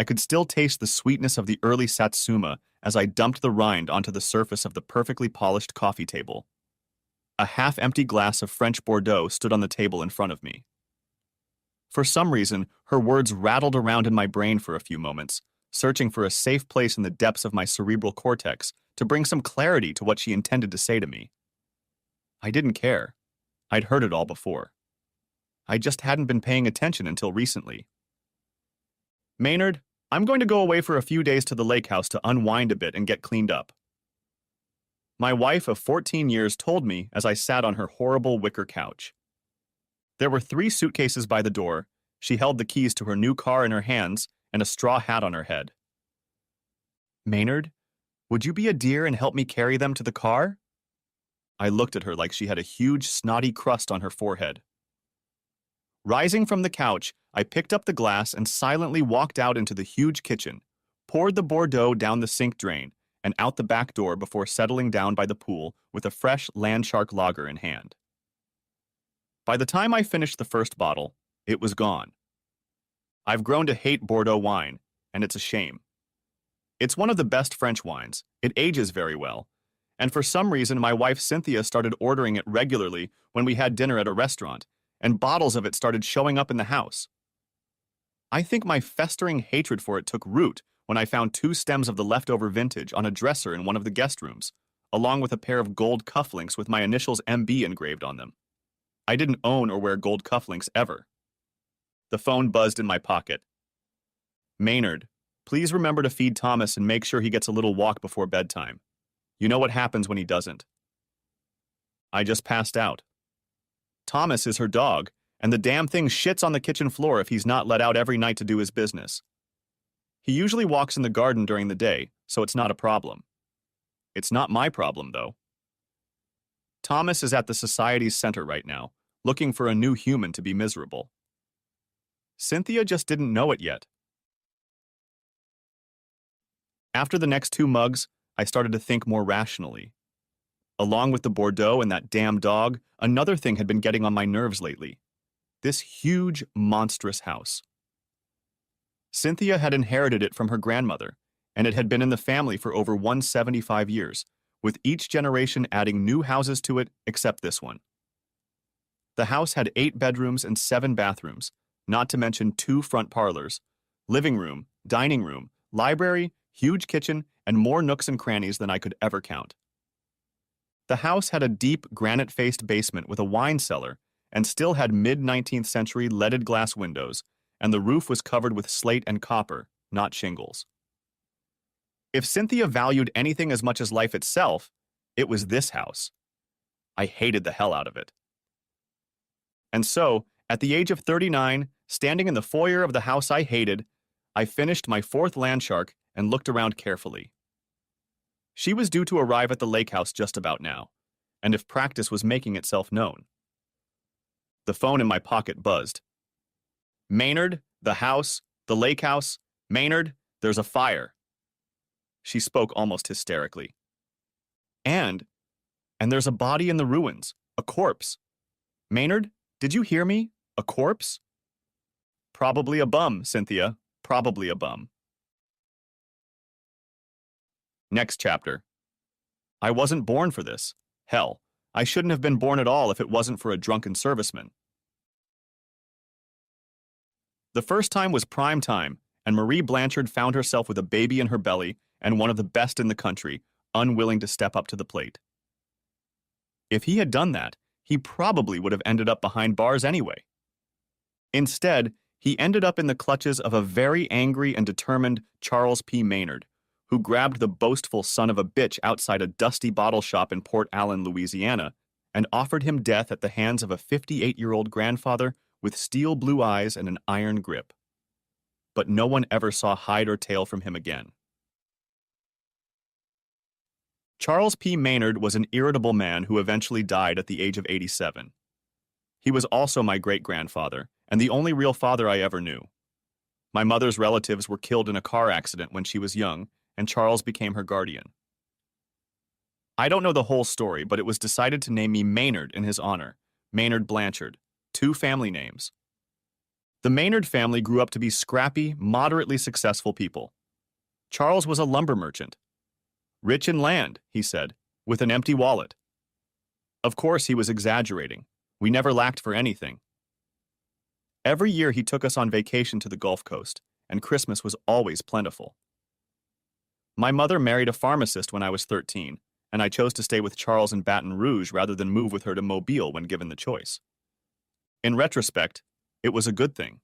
I could still taste the sweetness of the early satsuma as I dumped the rind onto the surface of the perfectly polished coffee table. A half-empty glass of French Bordeaux stood on the table in front of me. For some reason, her words rattled around in my brain for a few moments, searching for a safe place in the depths of my cerebral cortex to bring some clarity to what she intended to say to me. I didn't care. I'd heard it all before. I just hadn't been paying attention until recently. Maynard, I'm going to go away for a few days to the lake house to unwind a bit and get cleaned up. My wife of 14 years told me as I sat on her horrible wicker couch. There were 3 suitcases by the door. She held the keys to her new car in her hands and a straw hat on her head. Maynard, would you be a dear and help me carry them to the car? I looked at her like she had a huge snotty crust on her forehead. Rising from the couch, I picked up the glass and silently walked out into the huge kitchen, poured the Bordeaux down the sink drain, and out the back door before settling down by the pool with a fresh Landshark lager in hand. By the time I finished the first bottle, it was gone. I've grown to hate Bordeaux wine, and it's a shame. It's one of the best French wines. It ages very well, and for some reason my wife Cynthia started ordering it regularly when we had dinner at a restaurant, and bottles of it started showing up in the house. I think my festering hatred for it took root when I found 2 stems of the leftover vintage on a dresser in one of the guest rooms, along with a pair of gold cufflinks with my initials MB engraved on them. I didn't own or wear gold cufflinks ever. The phone buzzed in my pocket. Maynard, please remember to feed Thomas and make sure he gets a little walk before bedtime. You know what happens when he doesn't. I just passed out. Thomas is her dog, and the damn thing shits on the kitchen floor if he's not let out every night to do his business. He usually walks in the garden during the day, so it's not a problem. It's not my problem, though. Thomas is at the society's center right now, looking for a new human to be miserable. Cynthia just didn't know it yet. After the next 2 mugs, I started to think more rationally. Along with the Bordeaux and that damn dog, another thing had been getting on my nerves lately. This huge, monstrous house. Cynthia had inherited it from her grandmother, and it had been in the family for over 175 years, with each generation adding new houses to it except this one. The house had 8 bedrooms and 7 bathrooms, not to mention 2 front parlors, living room, dining room, library, huge kitchen, and more nooks and crannies than I could ever count. The house had a deep granite-faced basement with a wine cellar and still had mid-19th century leaded glass windows, and the roof was covered with slate and copper, not shingles. If Cynthia valued anything as much as life itself, it was this house. I hated the hell out of it. And so, at the age of 39, standing in the foyer of the house I hated, I finished my 4th Landshark and looked around carefully. She was due to arrive at the lake house just about now, and if practice was making itself known. The phone in my pocket buzzed. Maynard, the house, the lake house, Maynard, there's a fire. She spoke almost hysterically. And there's a body in the ruins, a corpse. Maynard, did you hear me? A corpse? Probably a bum, Cynthia, probably a bum. Next chapter. I wasn't born for this. Hell, I shouldn't have been born at all if it wasn't for a drunken serviceman. The first time was prime time, and Marie Blanchard found herself with a baby in her belly and one of the best in the country, unwilling to step up to the plate. If he had done that, he probably would have ended up behind bars anyway. Instead, he ended up in the clutches of a very angry and determined Charles P. Maynard, who grabbed the boastful son of a bitch outside a dusty bottle shop in Port Allen, Louisiana, and offered him death at the hands of a 58-year-old grandfather with steel blue eyes and an iron grip. But no one ever saw hide or tail from him again. Charles P. Maynard was an irritable man who eventually died at the age of 87. He was also my great-grandfather, and the only real father I ever knew. My mother's relatives were killed in a car accident when she was young, and Charles became her guardian. I don't know the whole story, but it was decided to name me Maynard in his honor, Maynard Blanchard, 2 family names. The Maynard family grew up to be scrappy, moderately successful people. Charles was a lumber merchant. Rich in land, he said, with an empty wallet. Of course, he was exaggerating. We never lacked for anything. Every year he took us on vacation to the Gulf Coast, and Christmas was always plentiful. My mother married a pharmacist when I was 13, and I chose to stay with Charles in Baton Rouge rather than move with her to Mobile when given the choice. In retrospect, it was a good thing.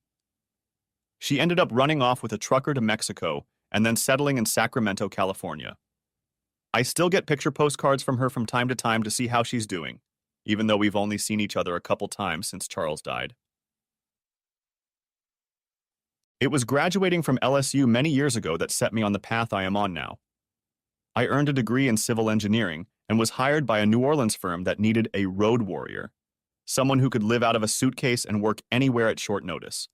She ended up running off with a trucker to Mexico and then settling in Sacramento, California. I still get picture postcards from her from time to time to see how she's doing, even though we've only seen each other a couple times since Charles died. It was graduating from LSU many years ago that set me on the path I am on now. I earned a degree in civil engineering and was hired by a New Orleans firm that needed a road warrior, someone who could live out of a suitcase and work anywhere at short notice.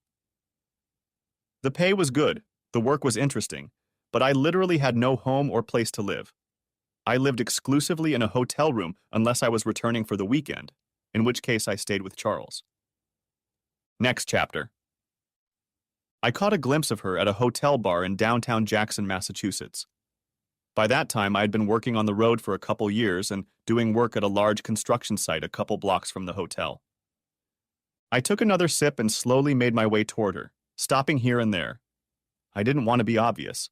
The pay was good, the work was interesting, but I literally had no home or place to live. I lived exclusively in a hotel room unless I was returning for the weekend, in which case I stayed with Charles. Next chapter. I caught a glimpse of her at a hotel bar in downtown Jackson, Massachusetts. By that time, I had been working on the road for a couple years and doing work at a large construction site a couple blocks from the hotel. I took another sip and slowly made my way toward her, stopping here and there. I didn't want to be obvious.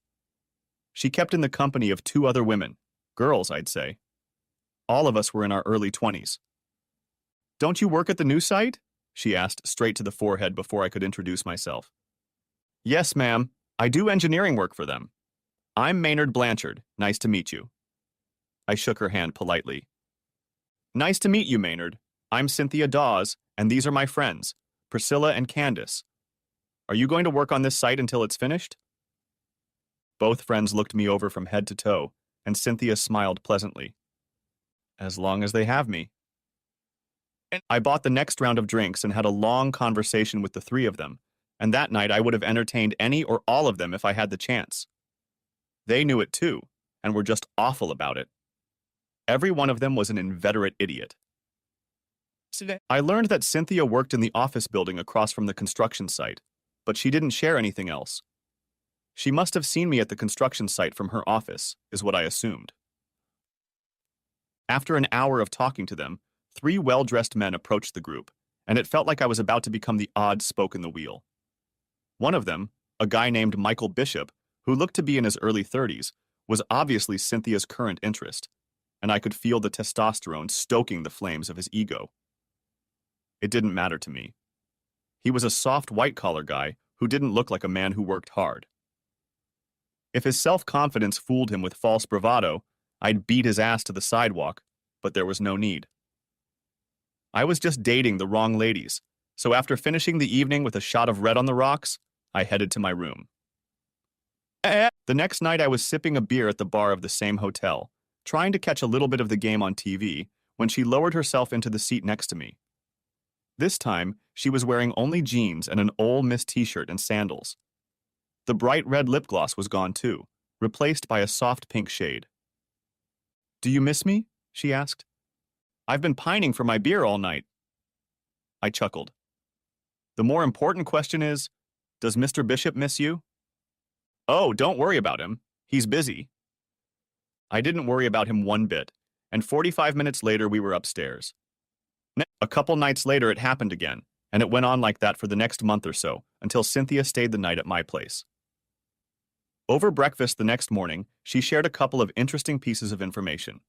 She kept in the company of 2 other women, girls, I'd say. All of us were in our early 20s. "Don't you work at the new site?" she asked straight to the forehead before I could introduce myself. "Yes, ma'am. I do engineering work for them. I'm Maynard Blanchard. Nice to meet you." I shook her hand politely. "Nice to meet you, Maynard. I'm Cynthia Dawes, and these are my friends, Priscilla and Candace. Are you going to work on this site until it's finished?" Both friends looked me over from head to toe, and Cynthia smiled pleasantly. "As long as they have me." I bought the next round of drinks and had a long conversation with the 3 of them, and that night I would have entertained any or all of them if I had the chance. They knew it too, and were just awful about it. Every one of them was an inveterate idiot. I learned that Cynthia worked in the office building across from the construction site, but she didn't share anything else. She must have seen me at the construction site from her office, is what I assumed. After an hour of talking to them, 3 well-dressed men approached the group, and it felt like I was about to become the odd spoke in the wheel. One of them, a guy named Michael Bishop, who looked to be in his early 30s, was obviously Cynthia's current interest, and I could feel the testosterone stoking the flames of his ego. It didn't matter to me. He was a soft white-collar guy who didn't look like a man who worked hard. If his self-confidence fooled him with false bravado, I'd beat his ass to the sidewalk, but there was no need. I was just dating the wrong ladies, so after finishing the evening with a shot of red on the rocks, I headed to my room. The next night I was sipping a beer at the bar of the same hotel, trying to catch a little bit of the game on TV, when she lowered herself into the seat next to me. This time, she was wearing only jeans and an Ole Miss t-shirt and sandals. The bright red lip gloss was gone too, replaced by a soft pink shade. "Do you miss me?" she asked. "I've been pining for my beer all night." I chuckled. "The more important question is, does Mr. Bishop miss you?" "Oh, don't worry about him. He's busy." I didn't worry about him one bit, and 45 minutes later we were upstairs. A couple nights later it happened again, and it went on like that for the next month or so, until Cynthia stayed the night at my place. Over breakfast the next morning, she shared a couple of interesting pieces of information.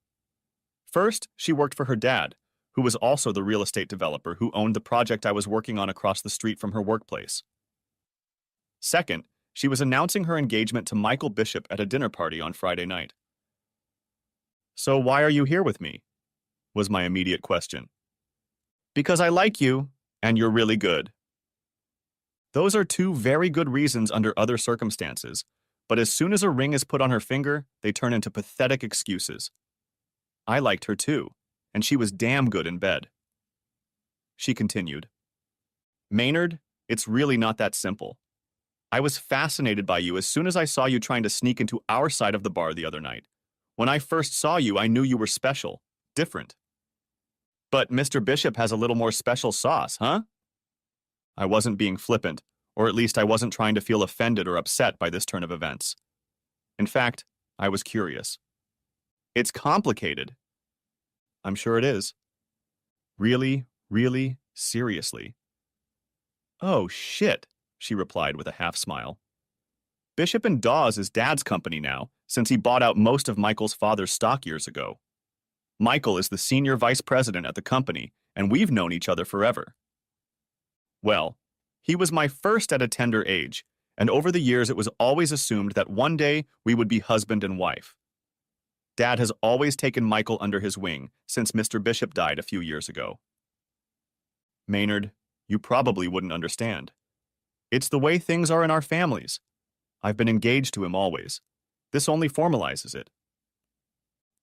First, she worked for her dad, who was also the real estate developer who owned the project I was working on across the street from her workplace. Second, she was announcing her engagement to Michael Bishop at a dinner party on Friday night. "So why are you here with me?" was my immediate question. "Because I like you, and you're really good." Those are 2 very good reasons under other circumstances, but as soon as a ring is put on her finger, they turn into pathetic excuses. I liked her too, and she was damn good in bed. She continued, "Maynard, it's really not that simple. I was fascinated by you as soon as I saw you trying to sneak into our side of the bar the other night. When I first saw you, I knew you were special, different. But Mr. Bishop has a little more special sauce, huh?" I wasn't being flippant, Or at least I wasn't trying to feel offended or upset by this turn of events. In fact, I was curious. It's complicated. I'm sure it is. Really, really, seriously. Oh, shit, she replied with a half smile. Bishop and Dawes is Dad's company now, since he bought out most of Michael's father's stock years ago. Michael is the senior vice president at the company, and we've known each other forever. Well, he was my first at a tender age, and over the years it was always assumed that one day we would be husband and wife. Dad has always taken Michael under his wing since Mr. Bishop died a few years ago. Maynard, you probably wouldn't understand. It's the way things are in our families. I've been engaged to him always. This only formalizes it.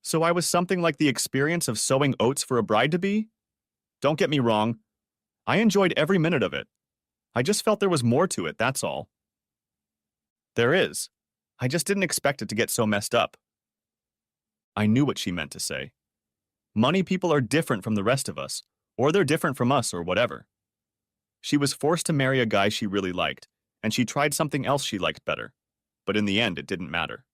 So I was something like the experience of sowing oats for a bride-to-be? Don't get me wrong. I enjoyed every minute of it. I just felt there was more to it, that's all. There is. I just didn't expect it to get so messed up. I knew what she meant to say. Money people are different from the rest of us, or they're different from us, or whatever. She was forced to marry a guy she really liked, and she tried something else she liked better, but in the end it didn't matter.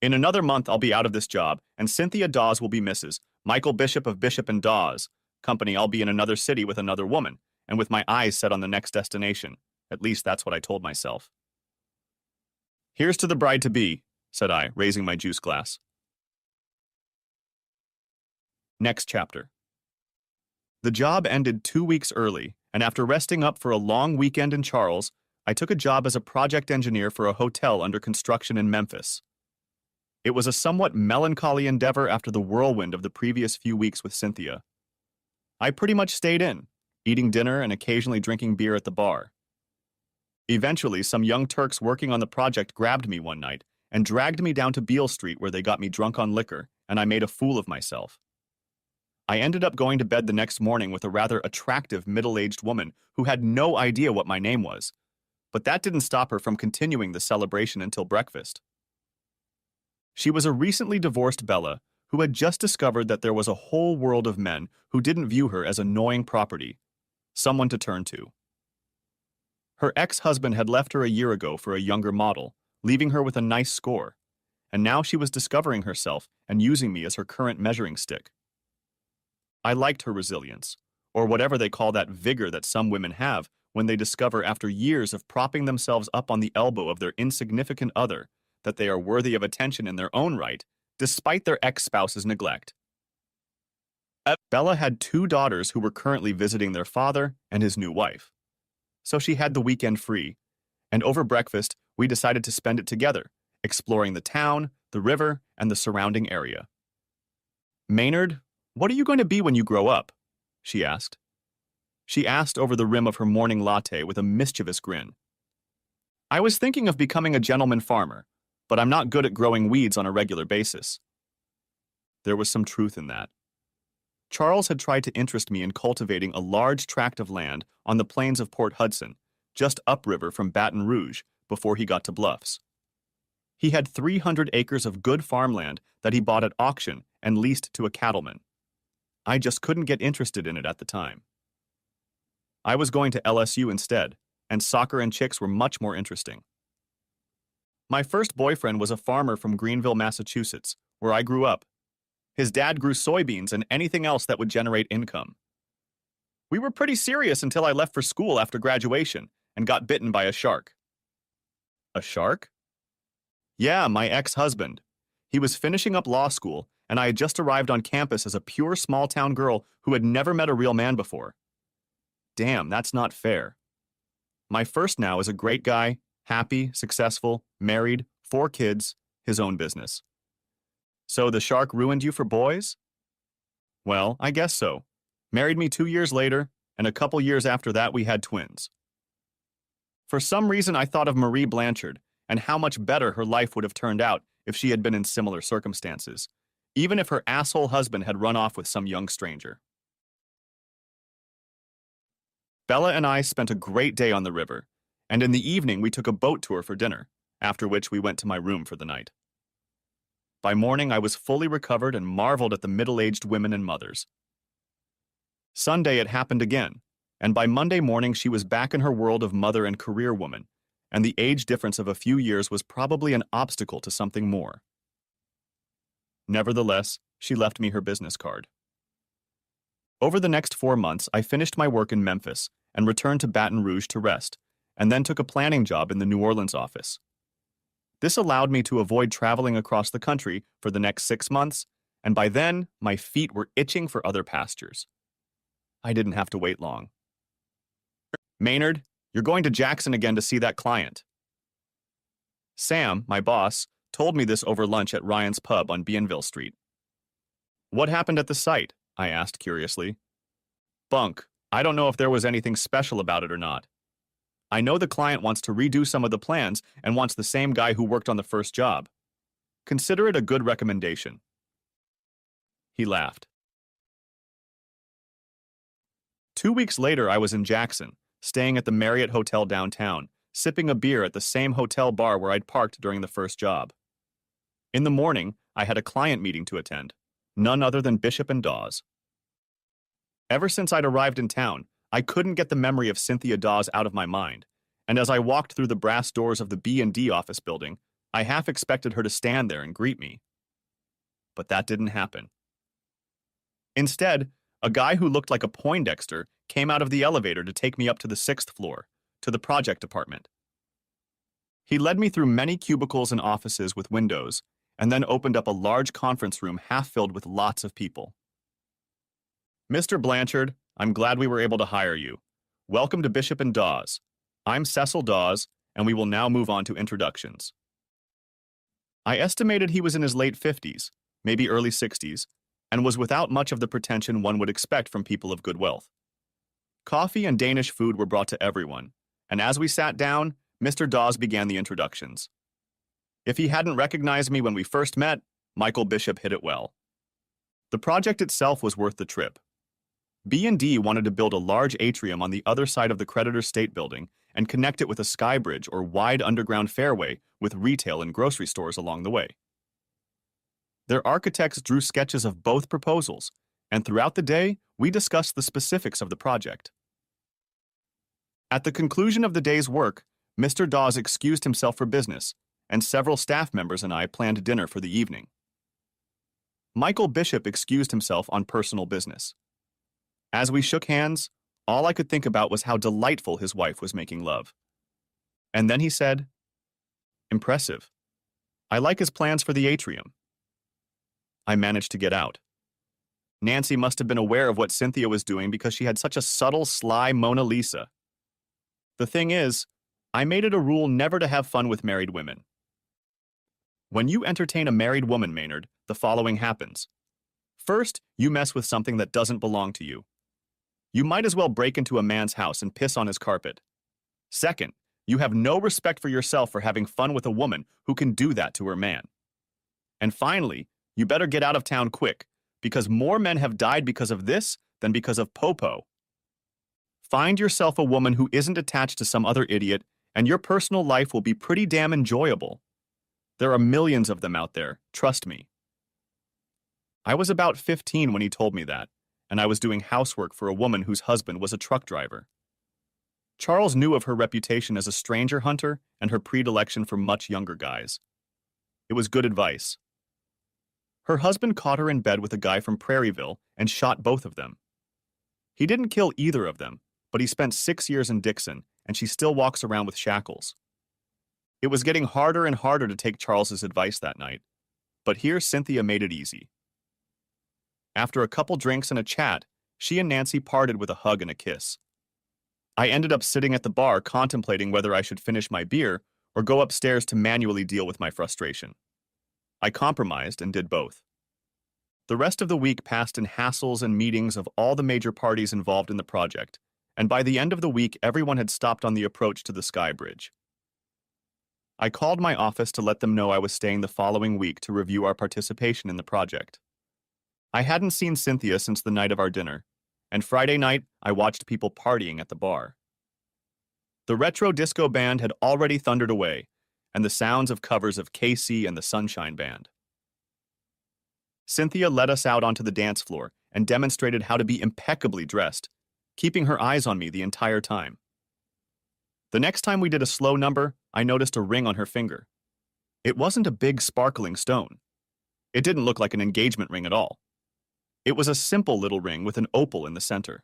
In another month I'll be out of this job, and Cynthia Dawes will be Mrs. Michael Bishop of Bishop and Dawes. Company, I'll be in another city with another woman, and with my eyes set on the next destination. At least that's what I told myself. Here's to the bride-to-be, said I, raising my juice glass. Next chapter. The job ended 2 weeks early, and after resting up for a long weekend in Charles, I took a job as a project engineer for a hotel under construction in Memphis. It was a somewhat melancholy endeavor after the whirlwind of the previous few weeks with Cynthia. I pretty much stayed in, eating dinner and occasionally drinking beer at the bar. Eventually, some young Turks working on the project grabbed me one night and dragged me down to Beale Street where they got me drunk on liquor, and I made a fool of myself. I ended up going to bed the next morning with a rather attractive middle-aged woman who had no idea what my name was, but that didn't stop her from continuing the celebration until breakfast. She was a recently divorced Bella who had just discovered that there was a whole world of men who didn't view her as annoying property, someone to turn to. Her ex-husband had left her a year ago for a younger model, leaving her with a nice score, and now she was discovering herself and using me as her current measuring stick. I liked her resilience, or whatever they call that vigor that some women have when they discover after years of propping themselves up on the elbow of their insignificant other that they are worthy of attention in their own right, despite their ex-spouse's neglect. Bella had 2 daughters who were currently visiting their father and his new wife. So she had the weekend free, and over breakfast, we decided to spend it together, exploring the town, the river, and the surrounding area. Maynard, what are you going to be when you grow up? She asked. She asked over the rim of her morning latte with a mischievous grin. I was thinking of becoming a gentleman farmer, but I'm not good at growing weeds on a regular basis. There was some truth in that. Charles had tried to interest me in cultivating a large tract of land on the plains of Port Hudson, just upriver from Baton Rouge, before he got to Bluffs. He had 300 acres of good farmland that he bought at auction and leased to a cattleman. I just couldn't get interested in it at the time. I was going to LSU instead, and soccer and chicks were much more interesting. My first boyfriend was a farmer from Greenville, Massachusetts, where I grew up. His dad grew soybeans and anything else that would generate income. We were pretty serious until I left for school after graduation and got bitten by a shark. A shark? Yeah, my ex-husband. He was finishing up law school, and I had just arrived on campus as a pure small-town girl who had never met a real man before. Damn, that's not fair. My first now is a great guy, happy, successful, married, 4 kids, his own business. So the shark ruined you for boys? Well, I guess so. Married me 2 years later, and a couple years after that we had twins. For some reason I thought of Marie Blanchard and how much better her life would have turned out if she had been in similar circumstances, even if her asshole husband had run off with some young stranger. Bella and I spent a great day on the river, and in the evening we took a boat tour for dinner, after which we went to my room for the night. By morning I was fully recovered and marveled at the middle-aged women and mothers. Sunday it happened again. and by Monday morning she was back in her world of mother and career woman, and the age difference of a few years was probably an obstacle to something more. Nevertheless, she left me her business card. Over the next 4 months, I finished my work in Memphis and returned to Baton Rouge to rest, and then took a planning job in the New Orleans office. This allowed me to avoid traveling across the country for the next 6 months, and by then, my feet were itching for other pastures. I didn't have to wait long. Maynard, you're going to Jackson again to see that client. Sam, my boss, told me this over lunch at Ryan's Pub on Bienville Street. What happened at the site? I asked curiously. Bunk. I don't know if there was anything special about it or not. I know the client wants to redo some of the plans and wants the same guy who worked on the first job. Consider it a good recommendation. He laughed. 2 weeks later, I was in Jackson, staying at the Marriott Hotel downtown, sipping a beer at the same hotel bar where I'd parked during the first job. In the morning, I had a client meeting to attend, none other than Bishop and Dawes. Ever since I'd arrived in town, I couldn't get the memory of Cynthia Dawes out of my mind, and as I walked through the brass doors of the B&D office building, I half expected her to stand there and greet me. But that didn't happen. Instead, a guy who looked like a Poindexter came out of the elevator to take me up to the 6th floor, to the project department. He led me through many cubicles and offices with windows, and then opened up a large conference room half filled with lots of people. Mr. Blanchard, I'm glad we were able to hire you. Welcome to Bishop and Dawes. I'm Cecil Dawes, and we will now move on to introductions. I estimated he was in his late 50s, maybe early 60s, and was without much of the pretension one would expect from people of good wealth. Coffee and Danish food were brought to everyone, and as we sat down, Mr. Dawes began the introductions. If he hadn't recognized me when we first met, Michael Bishop hit it well. The project itself was worth the trip. B&D wanted to build a large atrium on the other side of the creditor's state building and connect it with a sky bridge or wide underground fairway with retail and grocery stores along the way. Their architects drew sketches of both proposals, and throughout the day, we discussed the specifics of the project. At the conclusion of the day's work, Mr. Dawes excused himself for business, and several staff members and I planned dinner for the evening. Michael Bishop excused himself on personal business. As we shook hands, all I could think about was how delightful his wife was making love. And then he said, "Impressive. I like his plans for the atrium." I managed to get out. Nancy must have been aware of what Cynthia was doing because she had such a subtle, sly Mona Lisa. The thing is, I made it a rule never to have fun with married women. When you entertain a married woman, Maynard, the following happens. First, you mess with something that doesn't belong to you. You might as well break into a man's house and piss on his carpet. Second, you have no respect for yourself for having fun with a woman who can do that to her man. And finally, you better get out of town quick, because more men have died because of this than because of Popo. Find yourself a woman who isn't attached to some other idiot, and your personal life will be pretty damn enjoyable. There are millions of them out there, trust me. I was about 15 when he told me that, and I was doing housework for a woman whose husband was a truck driver. Charles knew of her reputation as a stranger hunter and her predilection for much younger guys. It was good advice. Her husband caught her in bed with a guy from Prairieville and shot both of them. He didn't kill either of them, but he spent 6 years in Dixon, and she still walks around with shackles. It was getting harder and harder to take Charles's advice that night, but here Cynthia made it easy. After a couple drinks and a chat, she and Nancy parted with a hug and a kiss. I ended up sitting at the bar contemplating whether I should finish my beer or go upstairs to manually deal with my frustration. I compromised and did both. The rest of the week passed in hassles and meetings of all the major parties involved in the project, and by the end of the week everyone had stopped on the approach to the Sky Bridge. I called my office to let them know I was staying the following week to review our participation in the project. I hadn't seen Cynthia since the night of our dinner, and Friday night I watched people partying at the bar. The retro disco band had already thundered away, and the sounds of covers of KC and the Sunshine Band. Cynthia led us out onto the dance floor and demonstrated how to be impeccably dressed, keeping her eyes on me the entire time. The next time we did a slow number, I noticed a ring on her finger. It wasn't a big sparkling stone. It didn't look like an engagement ring at all. It was a simple little ring with an opal in the center.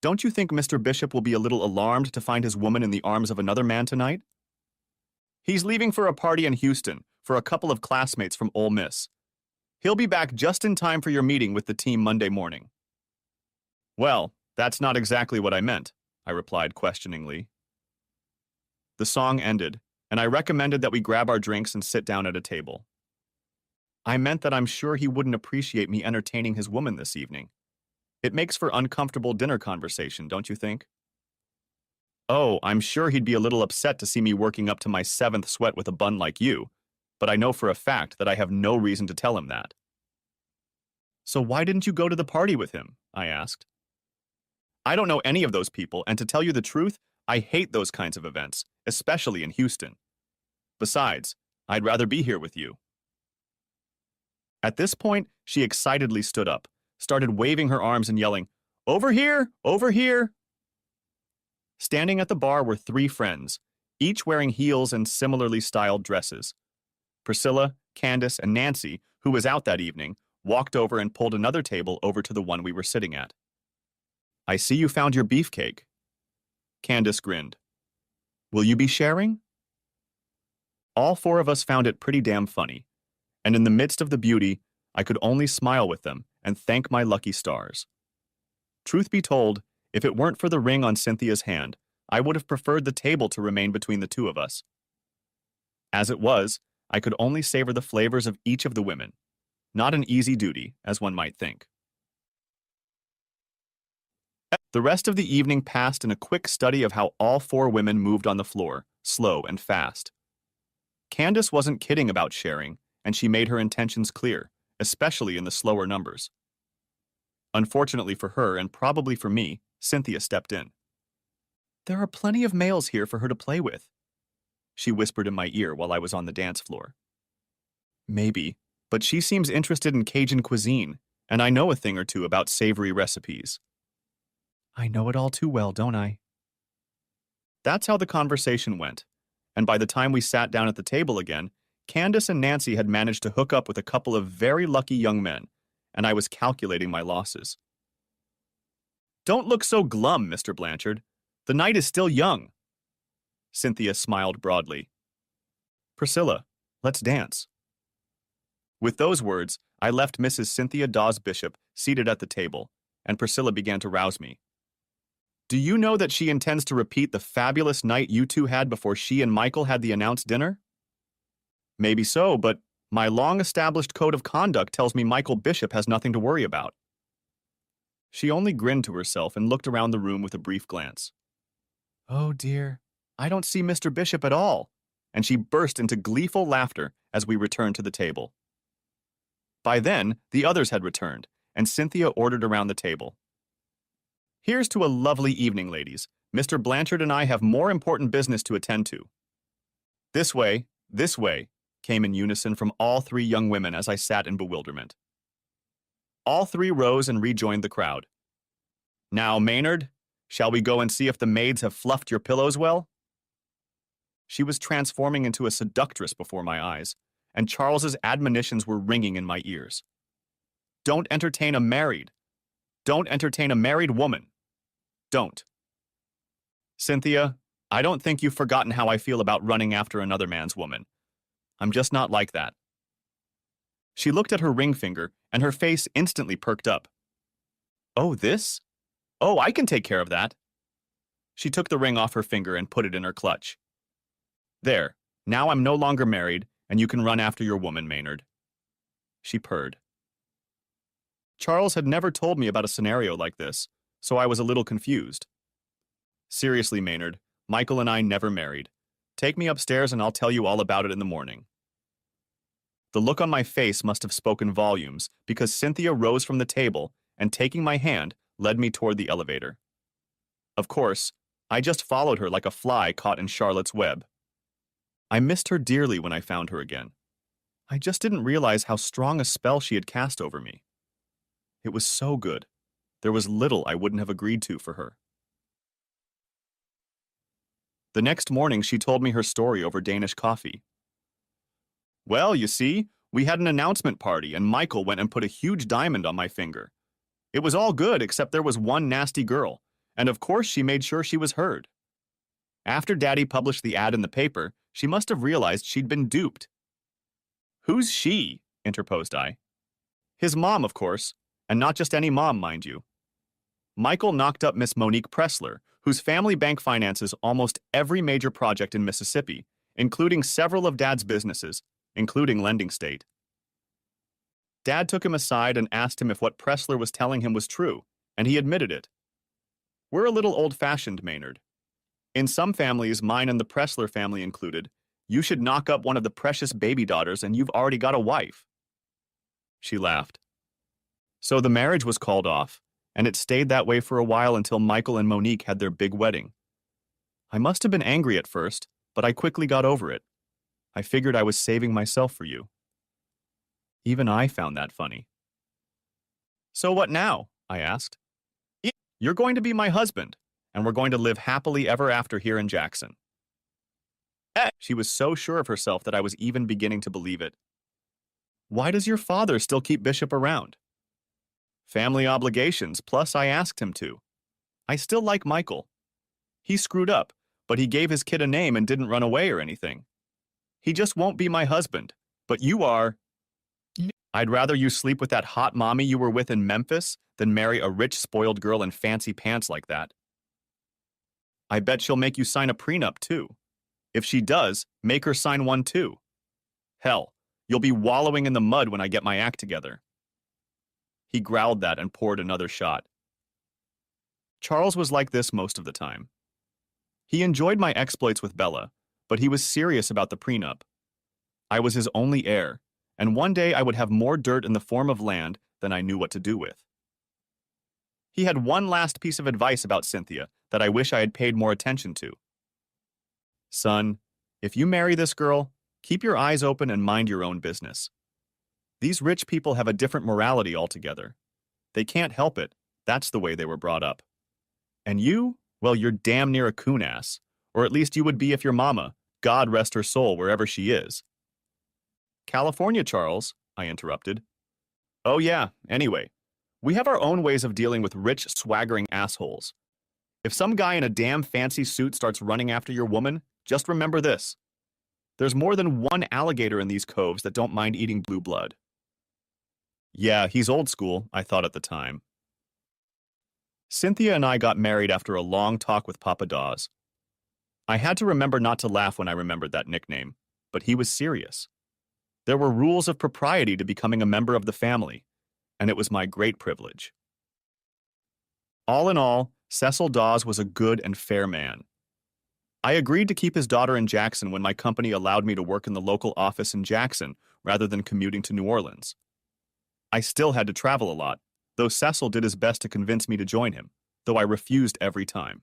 Don't you think Mr. Bishop will be a little alarmed to find his woman in the arms of another man tonight? He's leaving for a party in Houston for a couple of classmates from Ole Miss. He'll be back just in time for your meeting with the team Monday morning. Well, that's not exactly what I meant, I replied questioningly. The song ended, and I recommended that we grab our drinks and sit down at a table. I meant that I'm sure he wouldn't appreciate me entertaining his woman this evening. It makes for uncomfortable dinner conversation, don't you think? Oh, I'm sure he'd be a little upset to see me working up to my 7th sweat with a bun like you, but I know for a fact that I have no reason to tell him that. So why didn't you go to the party with him? I asked. I don't know any of those people, and to tell you the truth, I hate those kinds of events, especially in Houston. Besides, I'd rather be here with you. At this point, she excitedly stood up, started waving her arms and yelling, "Over here! Over here!" Standing at the bar were 3 friends, each wearing heels and similarly styled dresses. Priscilla, Candace, and Nancy, who was out that evening, walked over and pulled another table over to the one we were sitting at. "I see you found your beefcake." Candace grinned. "Will you be sharing?" All 4 of us found it pretty damn funny, and in the midst of the beauty, I could only smile with them and thank my lucky stars. Truth be told, if it weren't for the ring on Cynthia's hand, I would have preferred the table to remain between the 2 of us. As it was, I could only savor the flavors of each of the women. Not an easy duty, as one might think. The rest of the evening passed in a quick study of how all 4 women moved on the floor, slow and fast. Candace wasn't kidding about sharing, and she made her intentions clear, especially in the slower numbers. Unfortunately for her, and probably for me, Cynthia stepped in. "There are plenty of males here for her to play with," she whispered in my ear while I was on the dance floor. "Maybe, but she seems interested in Cajun cuisine, and I know a thing or two about savory recipes." "I know it all too well, don't I?" That's how the conversation went, and by the time we sat down at the table again, Candace and Nancy had managed to hook up with a couple of very lucky young men, and I was calculating my losses. "Don't look so glum, Mr. Blanchard. The night is still young." Cynthia smiled broadly. "Priscilla, let's dance." With those words, I left Mrs. Cynthia Dawes Bishop seated at the table, and Priscilla began to rouse me. "Do you know that she intends to repeat the fabulous night you 2 had before she and Michael had the announced dinner?" "Maybe so, but my long-established code of conduct tells me Michael Bishop has nothing to worry about." She only grinned to herself and looked around the room with a brief glance. "Oh dear, I don't see Mr. Bishop at all," and she burst into gleeful laughter as we returned to the table. By then, the others had returned, and Cynthia ordered around the table. "Here's to a lovely evening, ladies. Mr. Blanchard and I have more important business to attend to." This way, came in unison from all 3 young women as I sat in bewilderment. All 3 rose and rejoined the crowd. "Now, Maynard, shall we go and see if the maids have fluffed your pillows well?" She was transforming into a seductress before my eyes, and Charles's admonitions were ringing in my ears. Don't entertain a married woman. Don't. "Cynthia, I don't think you've forgotten how I feel about running after another man's woman. I'm just not like that." She looked at her ring finger, and her face instantly perked up. "Oh, this? Oh, I can take care of that." She took the ring off her finger and put it in her clutch. "There, now I'm no longer married, and you can run after your woman, Maynard." She purred. Charles had never told me about a scenario like this, so I was a little confused. "Seriously, Maynard, Michael and I never married. Take me upstairs and I'll tell you all about it in the morning." The look on my face must have spoken volumes, because Cynthia rose from the table and, taking my hand, led me toward the elevator. Of course, I just followed her like a fly caught in Charlotte's web. I missed her dearly when I found her again. I just didn't realize how strong a spell she had cast over me. It was so good, There was little I wouldn't have agreed to for her. The next morning, she told me her story over Danish coffee. Well, you see, we had an announcement party and Michael went and put a huge diamond on my finger. It was all good except there was one nasty girl, and of course she made sure she was heard. After Daddy published the ad in the paper, she must have realized she'd been duped. Who's she? Interposed I. His mom, of course, and not just any mom, mind you. Michael knocked up Miss Monique Pressler, whose family bank finances almost every major project in Mississippi, including several of Dad's businesses, including Lending State. Dad took him aside and asked him if what Pressler was telling him was true, and he admitted it. We're a little old-fashioned, Maynard. In some families, mine and the Pressler family included, you should knock up one of the precious baby daughters and you've already got a wife. She laughed. So the marriage was called off, and it stayed that way for a while until Michael and Monique had their big wedding. I must have been angry at first, but I quickly got over it. I figured I was saving myself for you. Even I found that funny. So what now? I asked. You're going to be my husband, and we're going to live happily ever after here in Jackson. She was so sure of herself that I was even beginning to believe it. Why does your father still keep Bishop around? Family obligations, plus I asked him to. I still like Michael. He screwed up, but he gave his kid a name and didn't run away or anything. He just won't be my husband, but you are. I'd rather you sleep with that hot mommy you were with in Memphis than marry a rich, spoiled girl in fancy pants like that. I bet she'll make you sign a prenup, too. If she does, make her sign one, too. Hell, you'll be wallowing in the mud when I get my act together. He growled that and poured another shot. Charles was like this most of the time. He enjoyed my exploits with Bella, but he was serious about the prenup. I was his only heir, and one day I would have more dirt in the form of land than I knew what to do with. He had one last piece of advice about Cynthia that I wish I had paid more attention to. Son, if you marry this girl, keep your eyes open and mind your own business. These rich people have a different morality altogether. They can't help it. That's the way they were brought up. And you, well, you're damn near a coon-ass. Or at least you would be if your mama, God rest her soul wherever she is. California, Charles, I interrupted. Oh yeah, anyway. We have our own ways of dealing with rich, swaggering assholes. If some guy in a damn fancy suit starts running after your woman, just remember this. There's more than one alligator in these coves that don't mind eating blue blood. Yeah, he's old school, I thought at the time. Cynthia and I got married after a long talk with Papa Dawes. I had to remember not to laugh when I remembered that nickname, but he was serious. There were rules of propriety to becoming a member of the family, and it was my great privilege. All in all, Cecil Dawes was a good and fair man. I agreed to keep his daughter in Jackson when my company allowed me to work in the local office in Jackson rather than commuting to New Orleans. I still had to travel a lot, though Cecil did his best to convince me to join him, though I refused every time.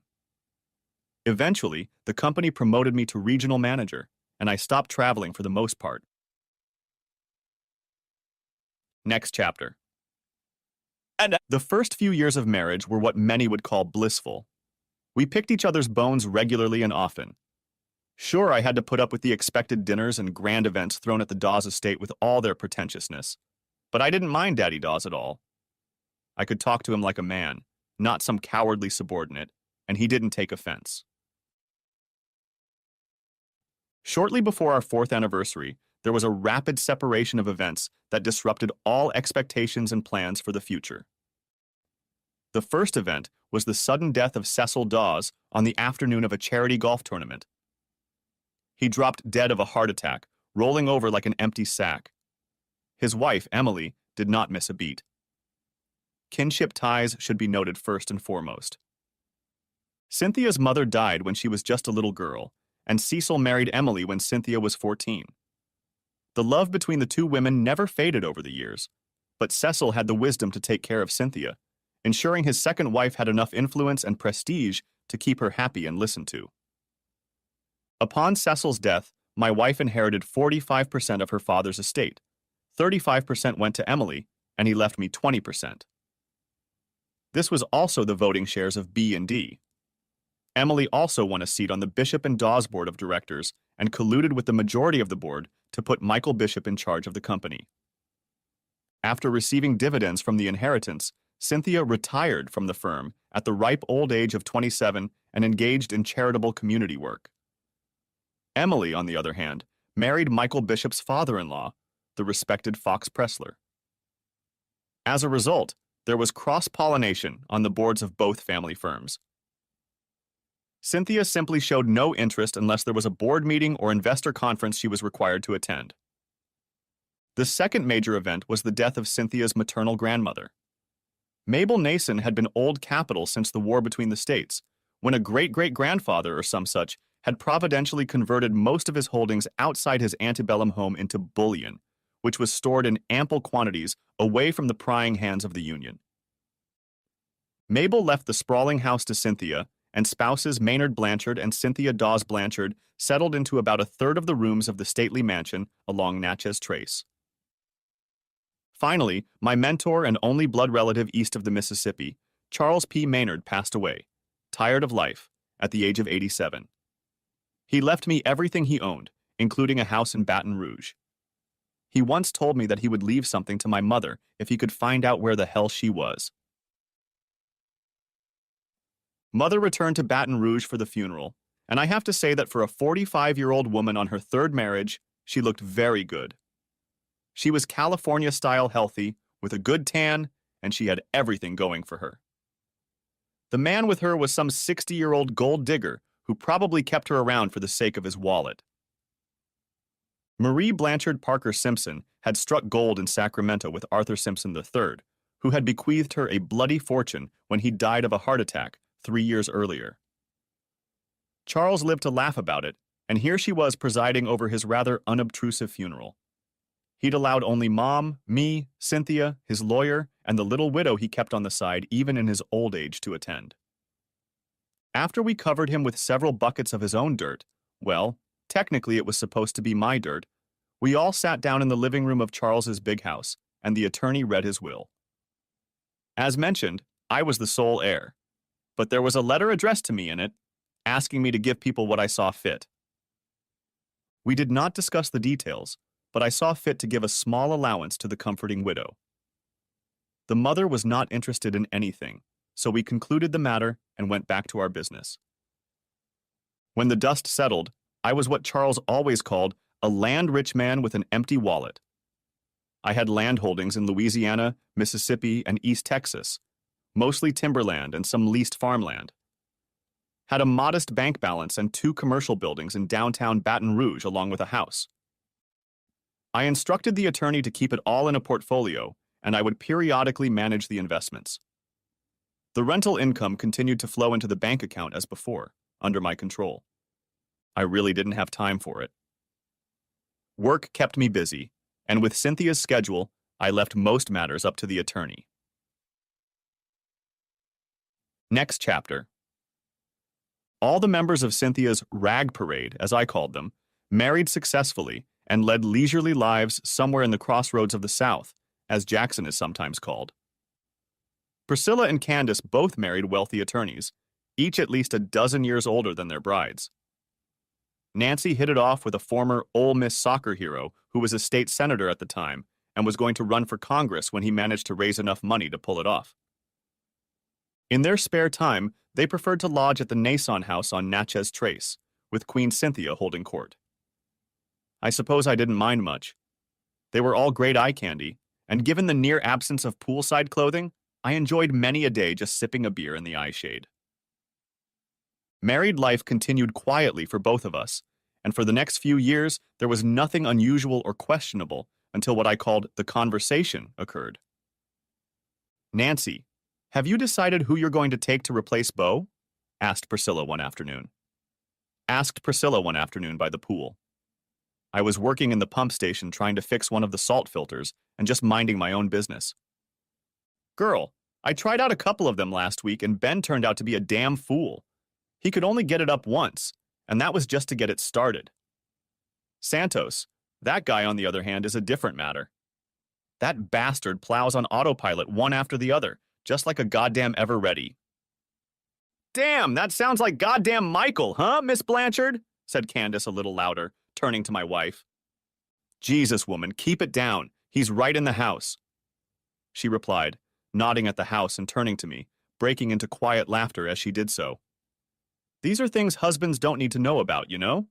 Eventually, the company promoted me to regional manager, and I stopped traveling for the most part. Next chapter. The first few years of marriage were what many would call blissful. We picked each other's bones regularly and often. Sure, I had to put up with the expected dinners and grand events thrown at the Dawes estate with all their pretentiousness, but I didn't mind Daddy Dawes at all. I could talk to him like a man, not some cowardly subordinate, and he didn't take offense. Shortly before our 4th anniversary, there was a rapid separation of events that disrupted all expectations and plans for the future. The first event was the sudden death of Cecil Dawes on the afternoon of a charity golf tournament. He dropped dead of a heart attack, rolling over like an empty sack. His wife, Emily, did not miss a beat. Kinship ties should be noted first and foremost. Cynthia's mother died when she was just a little girl, and Cecil married Emily when Cynthia was 14. The love between the two women never faded over the years, but Cecil had the wisdom to take care of Cynthia, ensuring his second wife had enough influence and prestige to keep her happy and listened to. Upon Cecil's death, my wife inherited 45% of her father's estate. 35% went to Emily, and he left me 20%. This was also the voting shares of B and D. Emily also won a seat on the Bishop and Dawes board of directors and colluded with the majority of the board to put Michael Bishop in charge of the company. After receiving dividends from the inheritance, Cynthia retired from the firm at the ripe old age of 27 and engaged in charitable community work. Emily, on the other hand, married Michael Bishop's father-in-law, the respected Fox Pressler. As a result, there was cross-pollination on the boards of both family firms. Cynthia simply showed no interest unless there was a board meeting or investor conference she was required to attend. The second major event was the death of Cynthia's maternal grandmother. Mabel Nason had been Old Capital since the war between the states, when a great-great-grandfather or some such had providentially converted most of his holdings outside his antebellum home into bullion, which was stored in ample quantities away from the prying hands of the Union. Mabel left the sprawling house to Cynthia, and spouses Maynard Blanchard and Cynthia Dawes Blanchard settled into about a third of the rooms of the stately mansion along Natchez Trace. Finally, my mentor and only blood relative east of the Mississippi, Charles P. Maynard, passed away, tired of life, at the age of 87. He left me everything he owned, including a house in Baton Rouge. He once told me that he would leave something to my mother if he could find out where the hell she was. Mother returned to Baton Rouge for the funeral, and I have to say that for a 45-year-old woman on her third marriage, she looked very good. She was California-style healthy, with a good tan, and she had everything going for her. The man with her was some 60-year-old gold digger who probably kept her around for the sake of his wallet. Marie Blanchard Parker Simpson had struck gold in Sacramento with Arthur Simpson III, who had bequeathed her a bloody fortune when he died of a heart attack 3 years earlier. Charles lived to laugh about it, and here she was presiding over his rather unobtrusive funeral. He'd allowed only Mom, me, Cynthia, his lawyer, and the little widow he kept on the side even in his old age to attend. After we covered him with several buckets of his own dirt, well, technically it was supposed to be my dirt, we all sat down in the living room of Charles's big house, and the attorney read his will. As mentioned, I was the sole heir, but there was a letter addressed to me in it, asking me to give people what I saw fit. We did not discuss the details, but I saw fit to give a small allowance to the comforting widow. The mother was not interested in anything, so we concluded the matter and went back to our business. When the dust settled, I was what Charles always called a land-rich man with an empty wallet. I had land holdings in Louisiana, Mississippi, and East Texas, mostly timberland and some leased farmland. Had a modest bank balance and 2 commercial buildings in downtown Baton Rouge along with a house. I instructed the attorney to keep it all in a portfolio, and I would periodically manage the investments. The rental income continued to flow into the bank account as before, under my control. I really didn't have time for it. Work kept me busy, and with Cynthia's schedule, I left most matters up to the attorney. Next chapter. All the members of Cynthia's rag parade, as I called them, married successfully and led leisurely lives somewhere in the crossroads of the South, as Jackson is sometimes called. Priscilla and Candace both married wealthy attorneys, each at least a dozen years older than their brides. Nancy hit it off with a former Ole Miss soccer hero who was a state senator at the time and was going to run for Congress when he managed to raise enough money to pull it off. In their spare time, they preferred to lodge at the Nason house on Natchez Trace, with Queen Cynthia holding court. I suppose I didn't mind much. They were all great eye candy, and given the near absence of poolside clothing, I enjoyed many a day just sipping a beer in the eye shade. Married life continued quietly for both of us, and for the next few years, there was nothing unusual or questionable until what I called the conversation occurred. "Nancy, have you decided who you're going to take to replace Bo?" asked Priscilla one afternoon. Asked Priscilla one afternoon by the pool. I was working in the pump station trying to fix one of the salt filters and just minding my own business. "Girl, I tried out a couple of them last week and Ben turned out to be a damn fool. He could only get it up once, and that was just to get it started. Santos, that guy on the other hand is a different matter. That bastard plows on autopilot one after the other, just like a goddamn ever-ready. Damn, that sounds like goddamn Michael, huh, Miss Blanchard? Said Candace a little louder, turning to my wife. Jesus, woman, keep it down. He's right in the house. She replied, nodding at the house and turning to me, breaking into quiet laughter as she did so. These are things husbands don't need to know about, you know?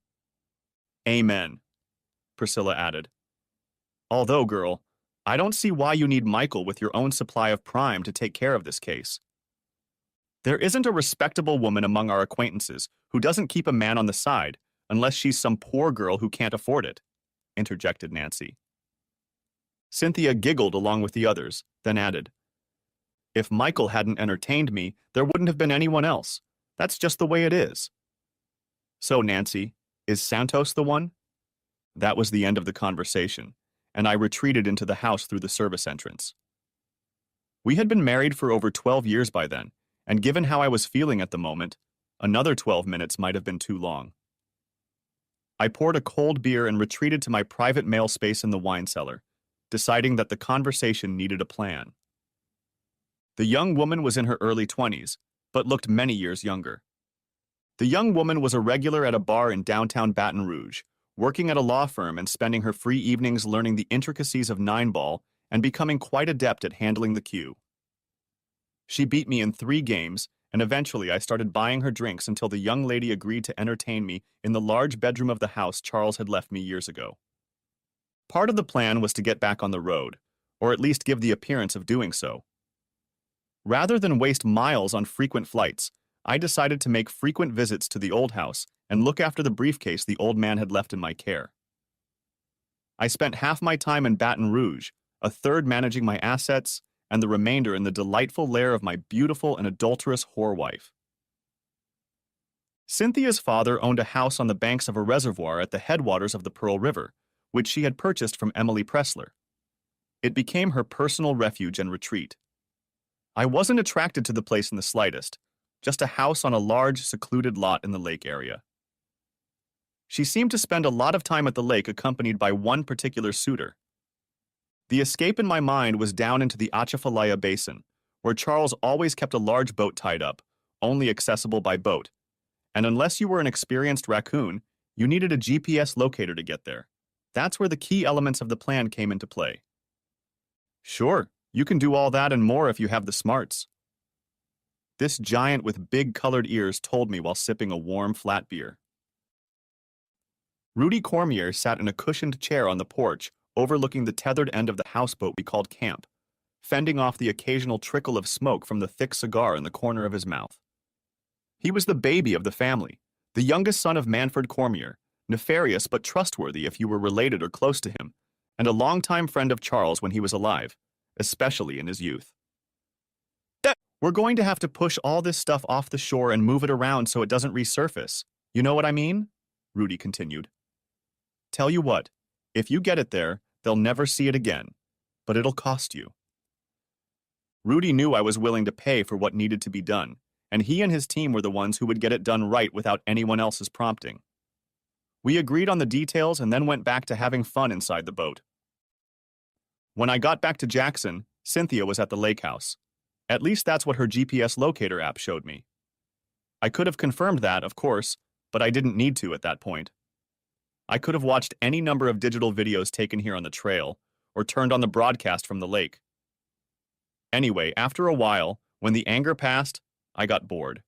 Amen, Priscilla added. Although, girl, I don't see why you need Michael with your own supply of prime to take care of this case. There isn't a respectable woman among our acquaintances who doesn't keep a man on the side unless she's some poor girl who can't afford it, interjected Nancy. Cynthia giggled along with the others, then added, If Michael hadn't entertained me, there wouldn't have been anyone else. That's just the way it is. So, Nancy, is Santos the one? That was the end of the conversation, and I retreated into the house through the service entrance. We had been married for over 12 years by then, and given how I was feeling at the moment, another 12 minutes might have been too long. I poured a cold beer and retreated to my private mail space in the wine cellar, deciding that the conversation needed a plan. The young woman was in her early 20s, but looked many years younger. The young woman was a regular at a bar in downtown Baton Rouge, working at a law firm and spending her free evenings learning the intricacies of nine-ball and becoming quite adept at handling the cue. She beat me in 3 games, and eventually I started buying her drinks until the young lady agreed to entertain me in the large bedroom of the house Charles had left me years ago. Part of the plan was to get back on the road, or at least give the appearance of doing so. Rather than waste miles on frequent flights, I decided to make frequent visits to the old house and look after the briefcase the old man had left in my care. I spent half my time in Baton Rouge, a third managing my assets, and the remainder in the delightful lair of my beautiful and adulterous whore wife. Cynthia's father owned a house on the banks of a reservoir at the headwaters of the Pearl River, which she had purchased from Emily Pressler. It became her personal refuge and retreat. I wasn't attracted to the place in the slightest, just a house on a large, secluded lot in the lake area. She seemed to spend a lot of time at the lake accompanied by one particular suitor. The escape in my mind was down into the Atchafalaya Basin, where Charles always kept a large boat tied up, only accessible by boat, and unless you were an experienced raccoon, you needed a GPS locator to get there. That's where the key elements of the plan came into play. Sure, you can do all that and more if you have the smarts. This giant with big colored ears told me while sipping a warm, flat beer. Rudy Cormier sat in a cushioned chair on the porch overlooking the tethered end of the houseboat we called camp, fending off the occasional trickle of smoke from the thick cigar in the corner of his mouth. He was the baby of the family, the youngest son of Manfred Cormier, nefarious but trustworthy if you were related or close to him, and a longtime friend of Charles when he was alive, especially in his youth. We're going to have to push all this stuff off the shore and move it around so it doesn't resurface. You know what I mean? Rudy continued. Tell you what, if you get it there, they'll never see it again, but it'll cost you. Rudy knew I was willing to pay for what needed to be done, and he and his team were the ones who would get it done right without anyone else's prompting. We agreed on the details and then went back to having fun inside the boat. When I got back to Jackson, Cynthia was at the lake house. At least that's what her GPS locator app showed me. I could have confirmed that, of course, but I didn't need to at that point. I could have watched any number of digital videos taken here on the trail, or turned on the broadcast from the lake. Anyway, after a while, when the anger passed, I got bored.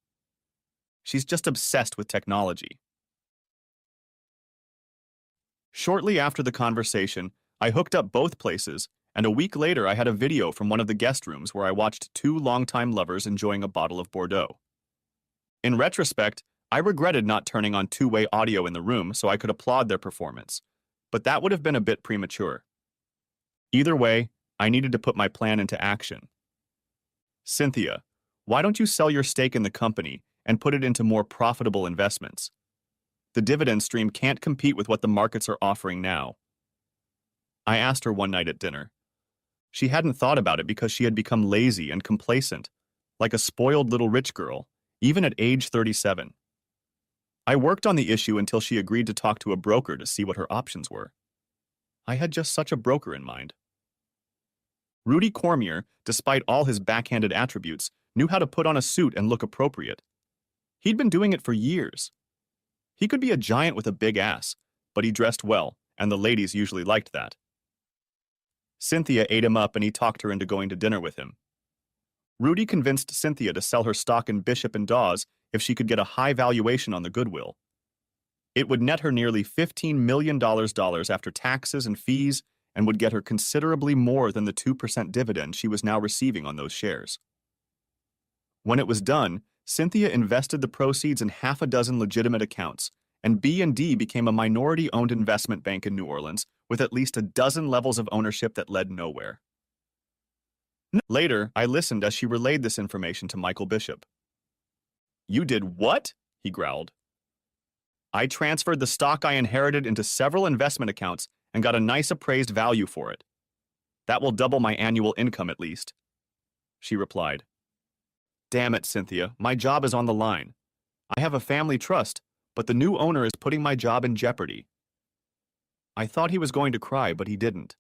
She's just obsessed with technology. Shortly after the conversation, I hooked up both places, and a week later I had a video from one of the guest rooms where I watched 2 longtime lovers enjoying a bottle of Bordeaux. In retrospect, I regretted not turning on 2-way audio in the room so I could applaud their performance, but that would have been a bit premature. Either way, I needed to put my plan into action. Cynthia, why don't you sell your stake in the company and put it into more profitable investments? The dividend stream can't compete with what the markets are offering now. I asked her one night at dinner. She hadn't thought about it because she had become lazy and complacent, like a spoiled little rich girl, even at age 37. I worked on the issue until she agreed to talk to a broker to see what her options were. I had just such a broker in mind. Rudy Cormier, despite all his backhanded attributes, knew how to put on a suit and look appropriate. He'd been doing it for years. He could be a giant with a big ass, but he dressed well, and the ladies usually liked that. Cynthia ate him up and he talked her into going to dinner with him. Rudy convinced Cynthia to sell her stock in Bishop and Dawes if she could get a high valuation on the goodwill. It would net her nearly $15 million after taxes and fees and would get her considerably more than the 2% dividend she was now receiving on those shares. When it was done, Cynthia invested the proceeds in half a dozen legitimate accounts, and B&D became a minority-owned investment bank in New Orleans with at least a dozen levels of ownership that led nowhere. Later, I listened as she relayed this information to Michael Bishop. "You did what?" he growled. "I transferred the stock I inherited into several investment accounts and got a nice appraised value for it. That will double my annual income at least," she replied. "Damn it, Cynthia, my job is on the line. I have a family trust, but the new owner is putting my job in jeopardy." I thought he was going to cry, but he didn't.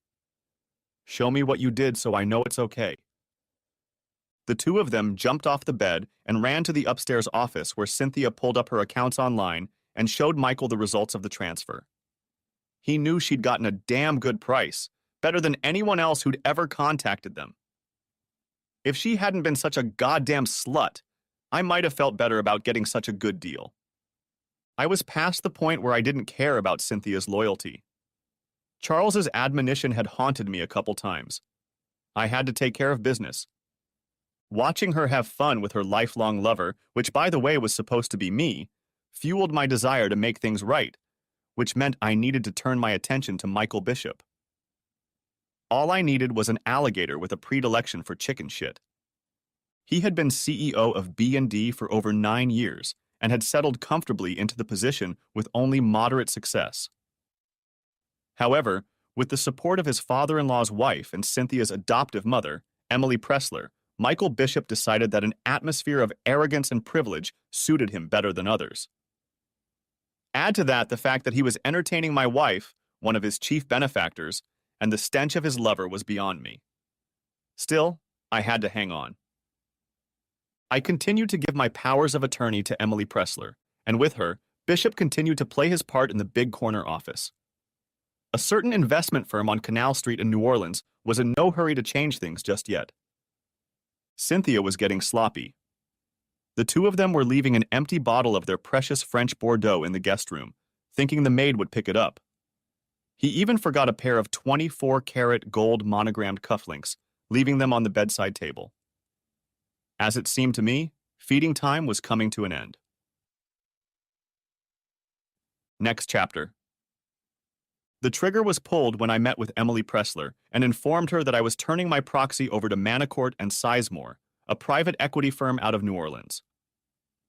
"Show me what you did so I know it's okay." The two of them jumped off the bed and ran to the upstairs office where Cynthia pulled up her accounts online and showed Michael the results of the transfer. He knew she'd gotten a damn good price, better than anyone else who'd ever contacted them. If she hadn't been such a goddamn slut, I might have felt better about getting such a good deal. I was past the point where I didn't care about Cynthia's loyalty. Charles's admonition had haunted me a couple times. I had to take care of business. Watching her have fun with her lifelong lover, which by the way was supposed to be me, fueled my desire to make things right, which meant I needed to turn my attention to Michael Bishop. All I needed was an alligator with a predilection for chicken shit. He had been CEO of B&D for over 9 years and had settled comfortably into the position with only moderate success. However, with the support of his father-in-law's wife and Cynthia's adoptive mother, Emily Pressler, Michael Bishop decided that an atmosphere of arrogance and privilege suited him better than others. Add to that the fact that he was entertaining my wife, one of his chief benefactors, and the stench of his lover was beyond me. Still, I had to hang on. I continued to give my powers of attorney to Emily Pressler, and with her, Bishop continued to play his part in the big corner office. A certain investment firm on Canal Street in New Orleans was in no hurry to change things just yet. Cynthia was getting sloppy. The two of them were leaving an empty bottle of their precious French Bordeaux in the guest room, thinking the maid would pick it up. He even forgot a pair of 24-karat gold monogrammed cufflinks, leaving them on the bedside table. As it seemed to me, feeding time was coming to an end. Next chapter. The trigger was pulled when I met with Emily Pressler and informed her that I was turning my proxy over to Manicourt and Sizemore, a private equity firm out of New Orleans.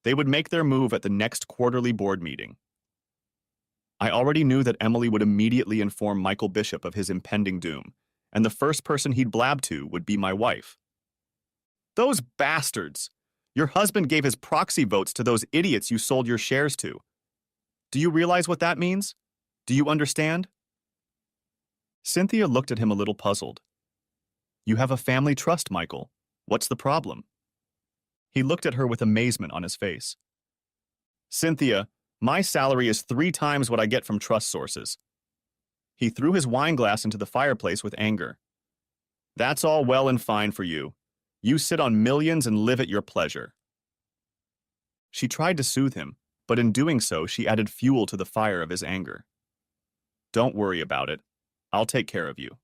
They would make their move at the next quarterly board meeting. I already knew that Emily would immediately inform Michael Bishop of his impending doom, and the first person he'd blab to would be my wife. "Those bastards! Your husband gave his proxy votes to those idiots you sold your shares to. Do you realize what that means? Do you understand?" Cynthia looked at him a little puzzled. "You have a family trust, Michael. What's the problem?" He looked at her with amazement on his face. "Cynthia, my salary is 3 times what I get from trust sources." He threw his wine glass into the fireplace with anger. "That's all well and fine for you. You sit on millions and live at your pleasure." She tried to soothe him, but in doing so, she added fuel to the fire of his anger. "Don't worry about it. I'll take care of you."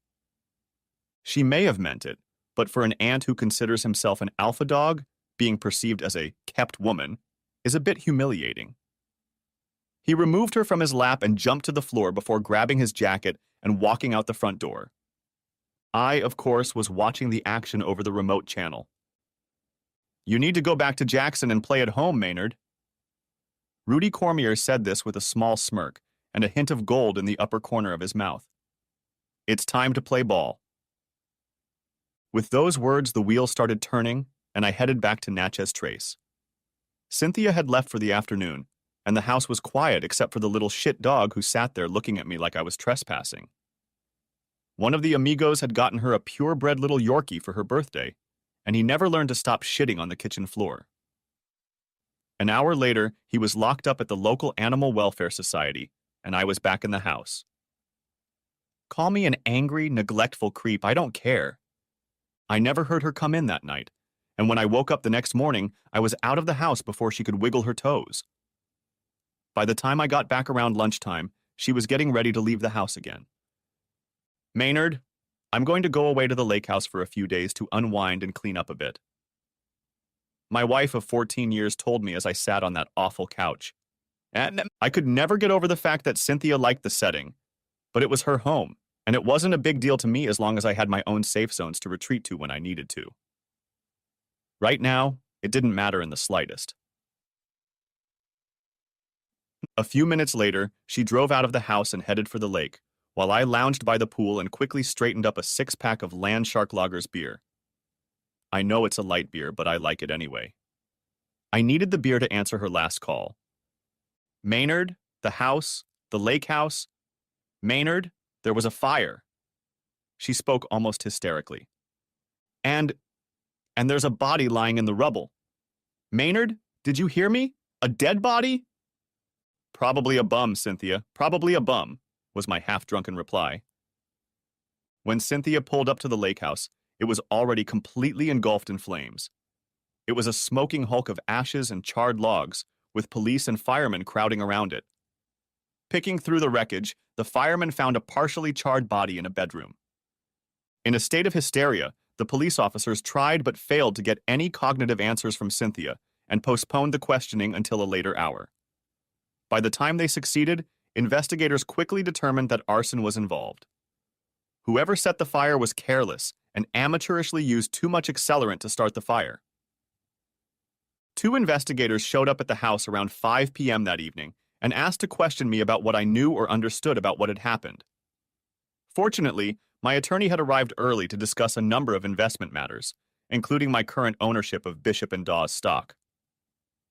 She may have meant it, but for an aunt who considers himself an alpha dog, being perceived as a kept woman is a bit humiliating. He removed her from his lap and jumped to the floor before grabbing his jacket and walking out the front door. I, of course, was watching the action over the remote channel. "You need to go back to Jackson and play at home, Maynard." Rudy Cormier said this with a small smirk and a hint of gold in the upper corner of his mouth. "It's time to play ball." With those words, the wheel started turning, and I headed back to Natchez Trace. Cynthia had left for the afternoon, and the house was quiet except for the little shit dog who sat there looking at me like I was trespassing. One of the amigos had gotten her a purebred little Yorkie for her birthday, and he never learned to stop shitting on the kitchen floor. An hour later, he was locked up at the local animal welfare society, and I was back in the house. Call me an angry, neglectful creep, I don't care. I never heard her come in that night, and when I woke up the next morning, I was out of the house before she could wiggle her toes. By the time I got back around lunchtime, she was getting ready to leave the house again. Maynard, I'm going to go away to the lake house for a few days to unwind and clean up a bit. My wife of 14 years told me as I sat on that awful couch. And I could never get over the fact that Cynthia liked the setting, but it was her home, and it wasn't a big deal to me as long as I had my own safe zones to retreat to when I needed to. Right now, it didn't matter in the slightest. A few minutes later, she drove out of the house and headed for the lake, while I lounged by the pool and quickly straightened up a six-pack of Land Shark Lager's beer. I know it's a light beer, but I like it anyway. I needed the beer to answer her last call. Maynard, the house, the lake house. Maynard, there was a fire. She spoke almost hysterically. And there's a body lying in the rubble. Maynard, did you hear me? A dead body? Probably a bum, Cynthia. Probably a bum, was my half-drunken reply. When Cynthia pulled up to the lake house, it was already completely engulfed in flames. It was a smoking hulk of ashes and charred logs, with police and firemen crowding around it. Picking through the wreckage, the firemen found a partially charred body in a bedroom. In a state of hysteria, the police officers tried but failed to get any cognitive answers from Cynthia and postponed the questioning until a later hour. By the time they succeeded, investigators quickly determined that arson was involved. Whoever set the fire was careless and amateurishly used too much accelerant to start the fire. 2 investigators showed up at the house around 5 p.m. that evening and asked to question me about what I knew or understood about what had happened. Fortunately, my attorney had arrived early to discuss a number of investment matters, including my current ownership of Bishop and Dawes stock.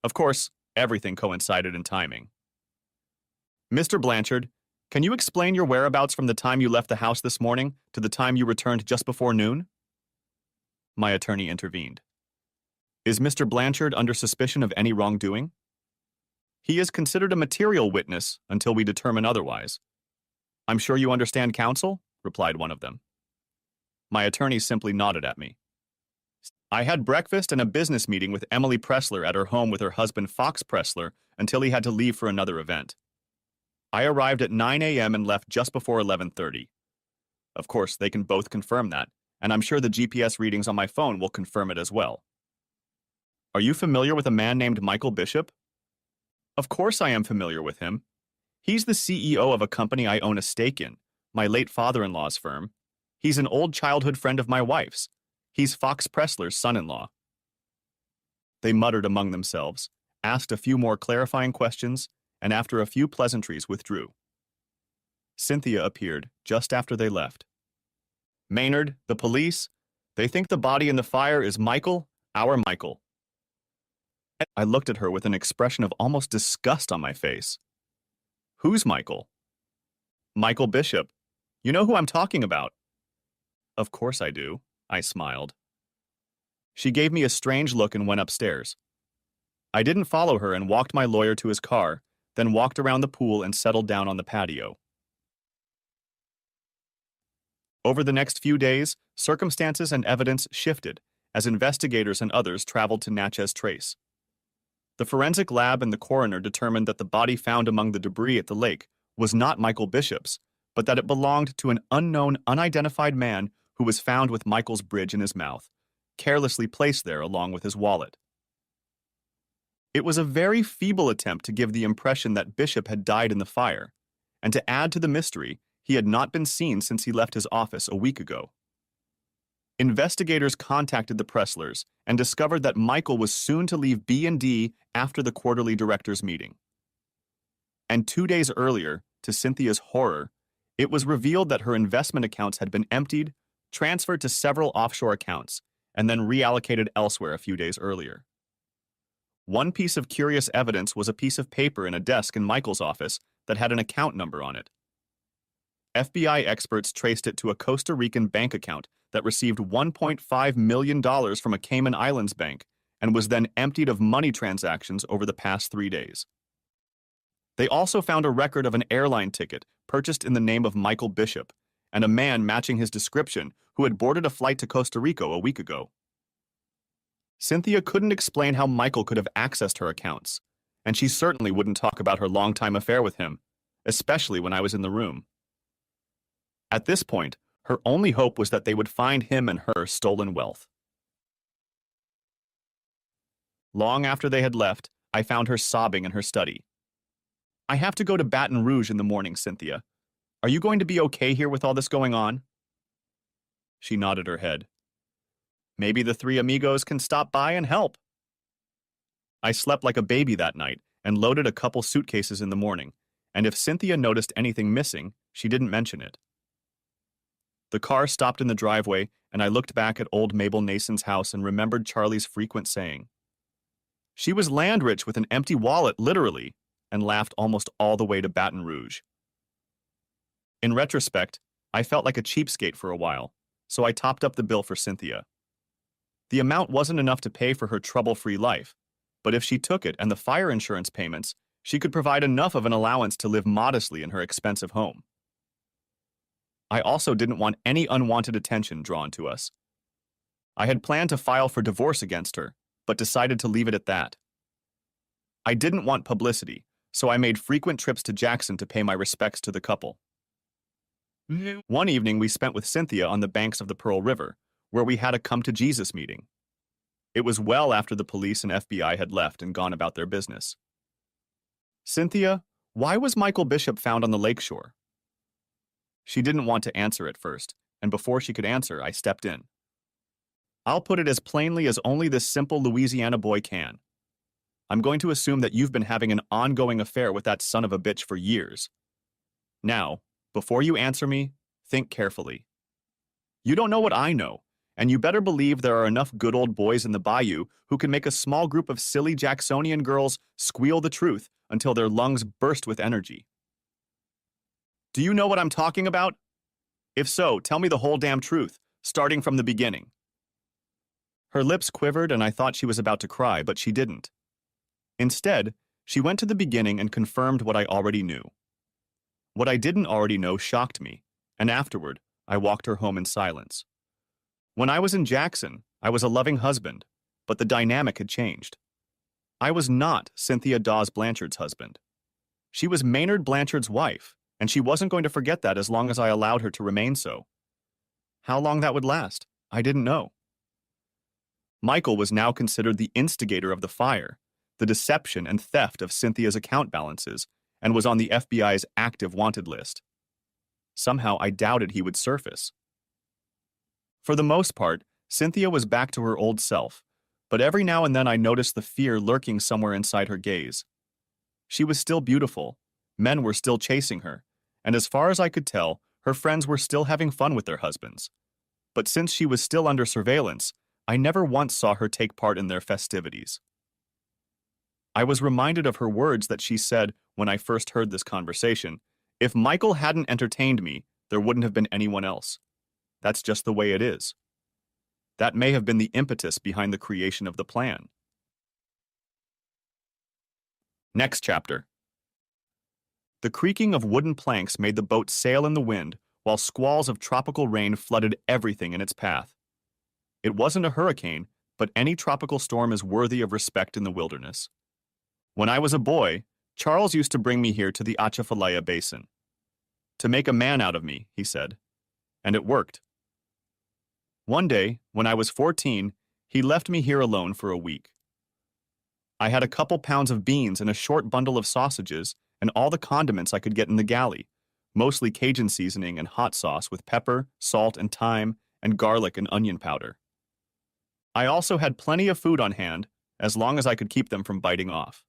Of course, everything coincided in timing. Mr. Blanchard, can you explain your whereabouts from the time you left the house this morning to the time you returned just before noon? My attorney intervened. Is Mr. Blanchard under suspicion of any wrongdoing? He is considered a material witness until we determine otherwise. I'm sure you understand, counsel, replied one of them. My attorney simply nodded at me. I had breakfast and a business meeting with Emily Pressler at her home with her husband Fox Pressler until he had to leave for another event. I arrived at 9 a.m. and left just before 11:30. Of course, they can both confirm that, and I'm sure the GPS readings on my phone will confirm it as well. Are you familiar with a man named Michael Bishop? Of course I am familiar with him. He's the CEO of a company I own a stake in, my late father-in-law's firm. He's an old childhood friend of my wife's. He's Fox Pressler's son-in-law. They muttered among themselves, asked a few more clarifying questions, and after a few pleasantries withdrew. Cynthia appeared just after they left. Maynard, the police, they think the body in the fire is Michael, our Michael. I looked at her with an expression of almost disgust on my face. Who's Michael? Michael Bishop. You know who I'm talking about. Of course I do, I smiled. She gave me a strange look and went upstairs. I didn't follow her and walked my lawyer to his car, then walked around the pool and settled down on the patio. Over the next few days, circumstances and evidence shifted as investigators and others traveled to Natchez Trace. The forensic lab and the coroner determined that the body found among the debris at the lake was not Michael Bishop's, but that it belonged to an unknown, unidentified man who was found with Michael's bridge in his mouth, carelessly placed there along with his wallet. It was a very feeble attempt to give the impression that Bishop had died in the fire, and to add to the mystery, he had not been seen since he left his office a week ago. Investigators contacted the Presslers and discovered that Michael was soon to leave B&D after the quarterly directors' meeting. And 2 days earlier, to Cynthia's horror, it was revealed that her investment accounts had been emptied, transferred to several offshore accounts, and then reallocated elsewhere a few days earlier. One piece of curious evidence was a piece of paper in a desk in Michael's office that had an account number on it. FBI experts traced it to a Costa Rican bank account that received $1.5 million from a Cayman Islands bank and was then emptied of money transactions over the past 3 days. They also found a record of an airline ticket purchased in the name of Michael Bishop and a man matching his description who had boarded a flight to Costa Rica a week ago. Cynthia couldn't explain how Michael could have accessed her accounts, and she certainly wouldn't talk about her long-time affair with him, especially when I was in the room. At this point, her only hope was that they would find him and her stolen wealth. Long after they had left, I found her sobbing in her study. "I have to go to Baton Rouge in the morning, Cynthia. Are you going to be okay here with all this going on?" She nodded her head. "Maybe the three amigos can stop by and help." I slept like a baby that night and loaded a couple suitcases in the morning, and if Cynthia noticed anything missing, she didn't mention it. The car stopped in the driveway, and I looked back at old Mabel Nason's house and remembered Charlie's frequent saying. She was land rich with an empty wallet, literally, and laughed almost all the way to Baton Rouge. In retrospect, I felt like a cheapskate for a while, so I topped up the bill for Cynthia. The amount wasn't enough to pay for her trouble-free life, but if she took it and the fire insurance payments, she could provide enough of an allowance to live modestly in her expensive home. I also didn't want any unwanted attention drawn to us. I had planned to file for divorce against her, but decided to leave it at that. I didn't want publicity, so I made frequent trips to Jackson to pay my respects to the couple. One evening we spent with Cynthia on the banks of the Pearl River, where we had a come-to-Jesus meeting. It was well after the police and FBI had left and gone about their business. "Cynthia, why was Michael Bishop found on the lakeshore?" She didn't want to answer at first, and before she could answer, I stepped in. "I'll put it as plainly as only this simple Louisiana boy can. I'm going to assume that you've been having an ongoing affair with that son of a bitch for years. Now, before you answer me, think carefully. You don't know what I know, and you better believe there are enough good old boys in the bayou who can make a small group of silly Jacksonian girls squeal the truth until their lungs burst with energy. Do you know what I'm talking about? If so, tell me the whole damn truth, starting from the beginning." Her lips quivered and I thought she was about to cry, but she didn't. Instead, she went to the beginning and confirmed what I already knew. What I didn't already know shocked me, and afterward, I walked her home in silence. When I was in Jackson, I was a loving husband, but the dynamic had changed. I was not Cynthia Dawes Blanchard's husband. She was Maynard Blanchard's wife, and she wasn't going to forget that as long as I allowed her to remain so. How long that would last, I didn't know. Michael was now considered the instigator of the fire, the deception and theft of Cynthia's account balances, and was on the FBI's active wanted list. Somehow I doubted he would surface. For the most part, Cynthia was back to her old self, but every now and then I noticed the fear lurking somewhere inside her gaze. She was still beautiful, men were still chasing her, and as far as I could tell, her friends were still having fun with their husbands. But since she was still under surveillance, I never once saw her take part in their festivities. I was reminded of her words that she said when I first heard this conversation. "If Michael hadn't entertained me, there wouldn't have been anyone else. That's just the way it is." That may have been the impetus behind the creation of the plan. Next chapter. The creaking of wooden planks made the boat sail in the wind, while squalls of tropical rain flooded everything in its path. It wasn't a hurricane, but any tropical storm is worthy of respect in the wilderness. When I was a boy, Charles used to bring me here to the Atchafalaya Basin. "To make a man out of me," he said. And it worked. One day, when I was 14, he left me here alone for a week. I had a couple pounds of beans and a short bundle of sausages and all the condiments I could get in the galley, mostly Cajun seasoning and hot sauce with pepper, salt, and thyme, and garlic and onion powder. I also had plenty of food on hand, as long as I could keep them from biting off.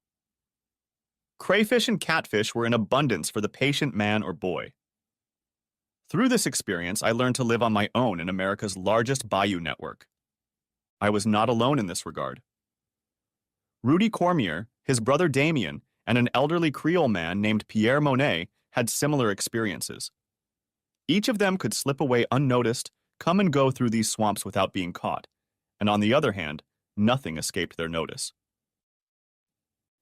Crayfish and catfish were in abundance for the patient man or boy. Through this experience, I learned to live on my own in America's largest bayou network. I was not alone in this regard. Rudy Cormier, his brother Damien, and an elderly Creole man named Pierre Monet had similar experiences. Each of them could slip away unnoticed, come and go through these swamps without being caught, and on the other hand, nothing escaped their notice.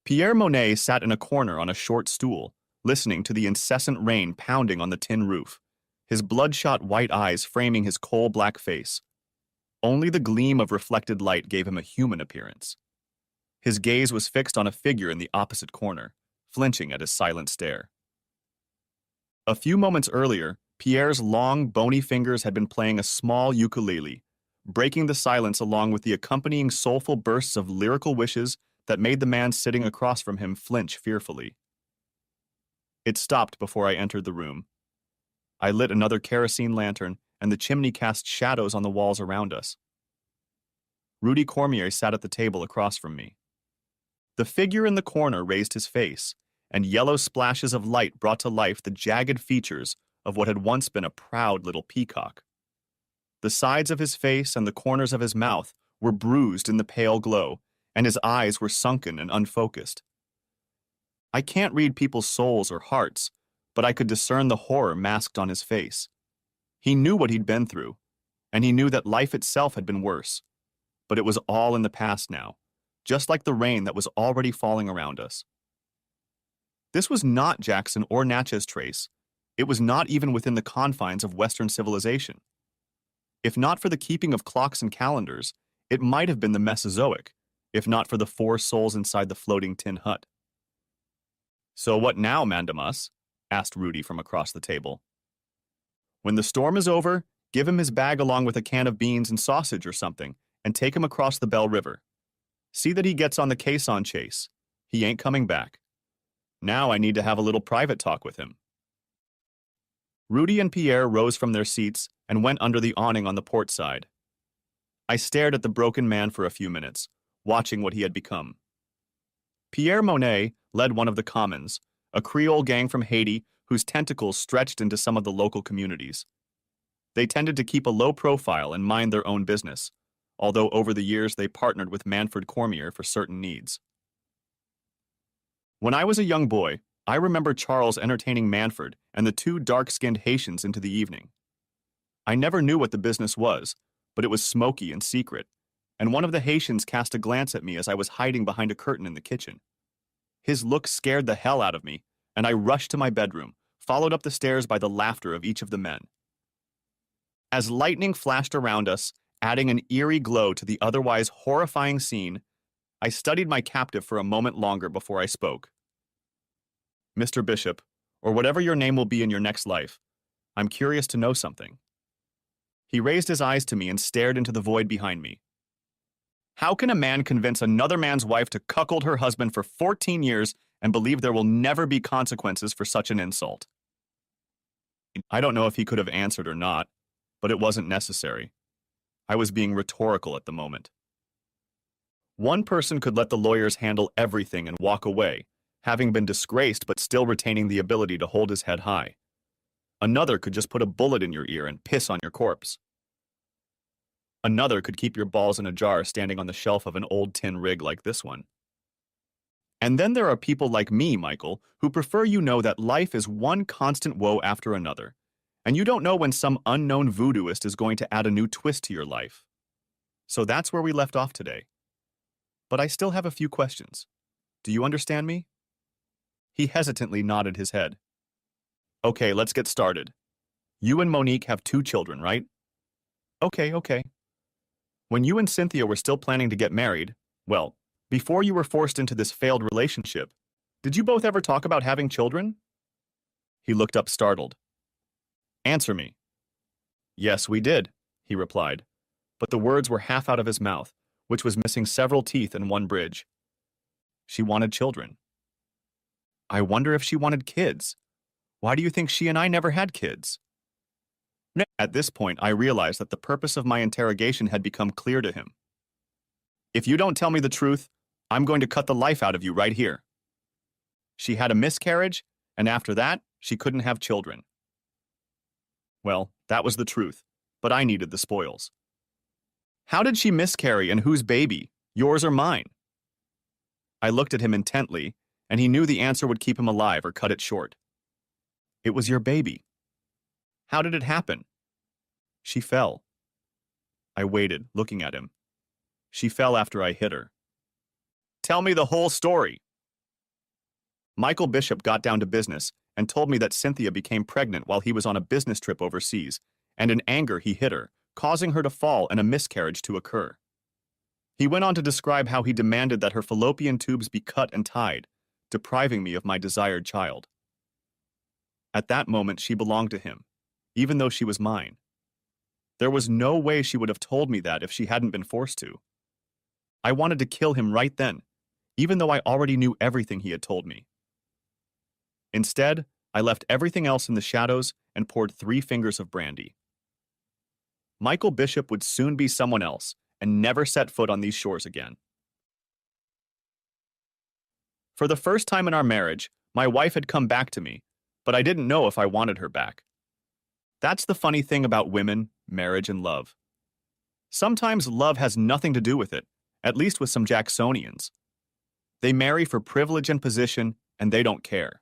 Pierre Monet sat in a corner on a short stool, listening to the incessant rain pounding on the tin roof, his bloodshot white eyes framing his coal-black face. Only the gleam of reflected light gave him a human appearance. His gaze was fixed on a figure in the opposite corner, flinching at his silent stare. A few moments earlier, Pierre's long, bony fingers had been playing a small ukulele, breaking the silence along with the accompanying soulful bursts of lyrical wishes that made the man sitting across from him flinch fearfully. It stopped before I entered the room. I lit another kerosene lantern, and the chimney cast shadows on the walls around us. Rudy Cormier sat at the table across from me. The figure in the corner raised his face, and yellow splashes of light brought to life the jagged features of what had once been a proud little peacock. The sides of his face and the corners of his mouth were bruised in the pale glow, and his eyes were sunken and unfocused. I can't read people's souls or hearts, but I could discern the horror masked on his face. He knew what he'd been through, and he knew that life itself had been worse, but it was all in the past now, just like the rain that was already falling around us. This was not Jackson or Natchez Trace. It was not even within the confines of Western civilization. If not for the keeping of clocks and calendars, it might have been the Mesozoic, if not for the 4 souls inside the floating tin hut. "So what now, Mandamus?" asked Rudy from across the table. "When the storm is over, give him his bag along with a can of beans and sausage or something, and take him across the Bell River. See that he gets on the caisson chase. He ain't coming back. Now I need to have a little private talk with him." Rudy and Pierre rose from their seats and went under the awning on the port side. I stared at the broken man for a few minutes, watching what he had become. Pierre Monet led one of the commons, a Creole gang from Haiti whose tentacles stretched into some of the local communities. They tended to keep a low profile and mind their own business, although over the years they partnered with Manfred Cormier for certain needs. When I was a young boy, I remember Charles entertaining Manfred and the 2 dark-skinned Haitians into the evening. I never knew what the business was, but it was smoky and secret, and one of the Haitians cast a glance at me as I was hiding behind a curtain in the kitchen. His look scared the hell out of me, and I rushed to my bedroom, followed up the stairs by the laughter of each of the men. As lightning flashed around us, adding an eerie glow to the otherwise horrifying scene, I studied my captive for a moment longer before I spoke. "Mr. Bishop, or whatever your name will be in your next life, I'm curious to know something." He raised his eyes to me and stared into the void behind me. "How can a man convince another man's wife to cuckold her husband for 14 years and believe there will never be consequences for such an insult?" I don't know if he could have answered or not, but it wasn't necessary. I was being rhetorical at the moment. One person could let the lawyers handle everything and walk away, having been disgraced but still retaining the ability to hold his head high. Another could just put a bullet in your ear and piss on your corpse. Another could keep your balls in a jar standing on the shelf of an old tin rig like this one. And then there are people like me, Michael, who prefer you know that life is one constant woe after another, and you don't know when some unknown voodooist is going to add a new twist to your life. So that's where we left off today. But I still have a few questions. Do you understand me? He hesitantly nodded his head. "Okay, let's get started. You and Monique have 2 children, right?" Okay. "When you and Cynthia were still planning to get married, well, before you were forced into this failed relationship, did you both ever talk about having children?" He looked up startled. "Answer me." "Yes, we did," he replied, but the words were half out of his mouth, which was missing several teeth and one bridge. She wanted children. I wonder if she wanted kids. Why do you think she and I never had kids? At this point, I realized that the purpose of my interrogation had become clear to him. "If you don't tell me the truth, I'm going to cut the life out of you right here." She had a miscarriage, and after that, she couldn't have children. Well, that was the truth, but I needed the spoils. "How did she miscarry and whose baby, yours or mine?" I looked at him intently, and he knew the answer would keep him alive or cut it short. "It was your baby." How did it happen? She fell. I waited, looking at him. She fell after I hit her. Tell me the whole story. Michael Bishop got down to business and told me that Cynthia became pregnant while he was on a business trip overseas, and in anger he hit her, causing her to fall and a miscarriage to occur. He went on to describe how he demanded that her fallopian tubes be cut and tied, depriving me of my desired child. At that moment, she belonged to him, even though she was mine. There was no way she would have told me that if she hadn't been forced to. I wanted to kill him right then, even though I already knew everything he had told me. Instead, I left everything else in the shadows and poured 3 fingers of brandy. Michael Bishop would soon be someone else and never set foot on these shores again. For the first time in our marriage, my wife had come back to me, but I didn't know if I wanted her back. That's the funny thing about women, marriage, and love. Sometimes love has nothing to do with it, at least with some Jacksonians. They marry for privilege and position, and they don't care.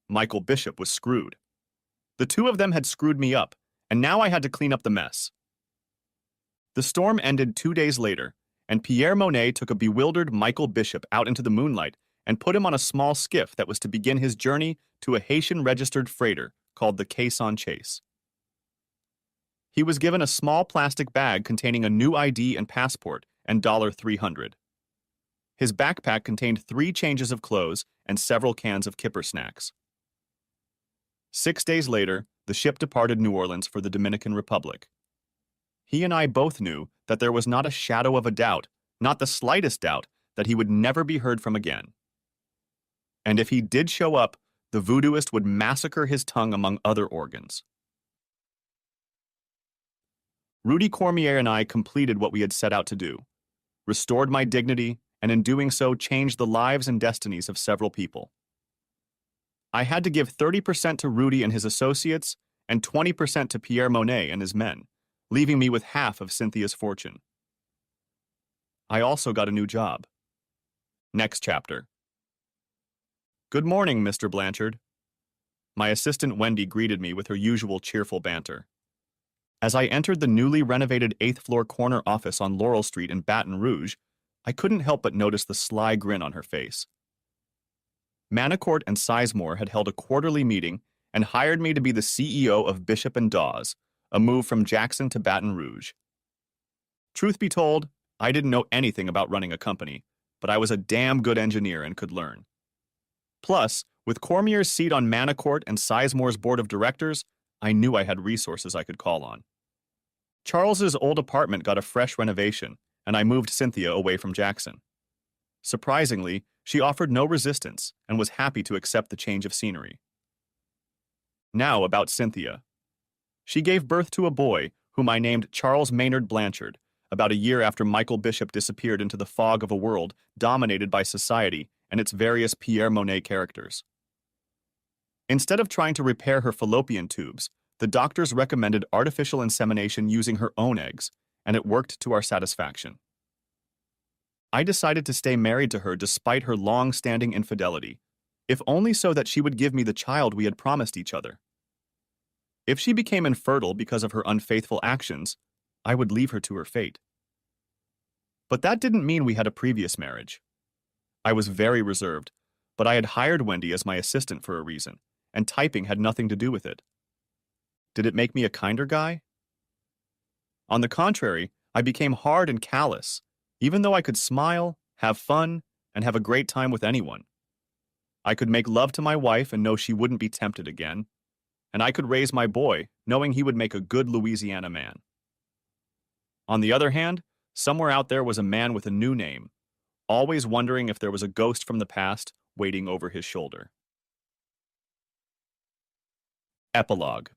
Michael Bishop was screwed. The 2 of them had screwed me up, and now I had to clean up the mess. The storm ended 2 days later, and Pierre Monet took a bewildered Michael Bishop out into the moonlight and put him on a small skiff that was to begin his journey to a Haitian-registered freighter called the Caisson Chase. He was given a small plastic bag containing a new ID and passport and $300. His backpack contained 3 changes of clothes and several cans of kipper snacks. 6 days later, the ship departed New Orleans for the Dominican Republic. He and I both knew that there was not a shadow of a doubt, not the slightest doubt, that he would never be heard from again. And if he did show up, the voodooist would massacre his tongue among other organs. Rudy Cormier and I completed what we had set out to do, restored my dignity, and in doing so changed the lives and destinies of several people. I had to give 30% to Rudy and his associates and 20% to Pierre Monet and his men, leaving me with half of Cynthia's fortune. I also got a new job. Next chapter. Good morning, Mr. Blanchard. My assistant Wendy greeted me with her usual cheerful banter. As I entered the newly renovated 8th-floor corner office on Laurel Street in Baton Rouge, I couldn't help but notice the sly grin on her face. Manicourt and Sizemore had held a quarterly meeting and hired me to be the CEO of Bishop & Dawes, a move from Jackson to Baton Rouge. Truth be told, I didn't know anything about running a company, but I was a damn good engineer and could learn. Plus, with Cormier's seat on Manicourt and Sizemore's board of directors, I knew I had resources I could call on. Charles's old apartment got a fresh renovation, and I moved Cynthia away from Jackson. Surprisingly, she offered no resistance and was happy to accept the change of scenery. Now about Cynthia. She gave birth to a boy whom I named Charles Maynard Blanchard, about a year after Michael Bishop disappeared into the fog of a world dominated by society and its various Pierre Monet characters. Instead of trying to repair her fallopian tubes, the doctors recommended artificial insemination using her own eggs, and it worked to our satisfaction. I decided to stay married to her despite her long-standing infidelity, if only so that she would give me the child we had promised each other. If she became infertile because of her unfaithful actions, I would leave her to her fate. But that didn't mean we had a previous marriage. I was very reserved, but I had hired Wendy as my assistant for a reason, and typing had nothing to do with it. Did it make me a kinder guy? On the contrary, I became hard and callous, even though I could smile, have fun, and have a great time with anyone. I could make love to my wife and know she wouldn't be tempted again, and I could raise my boy knowing he would make a good Louisiana man. On the other hand, somewhere out there was a man with a new name, always wondering if there was a ghost from the past waiting over his shoulder. Epilogue.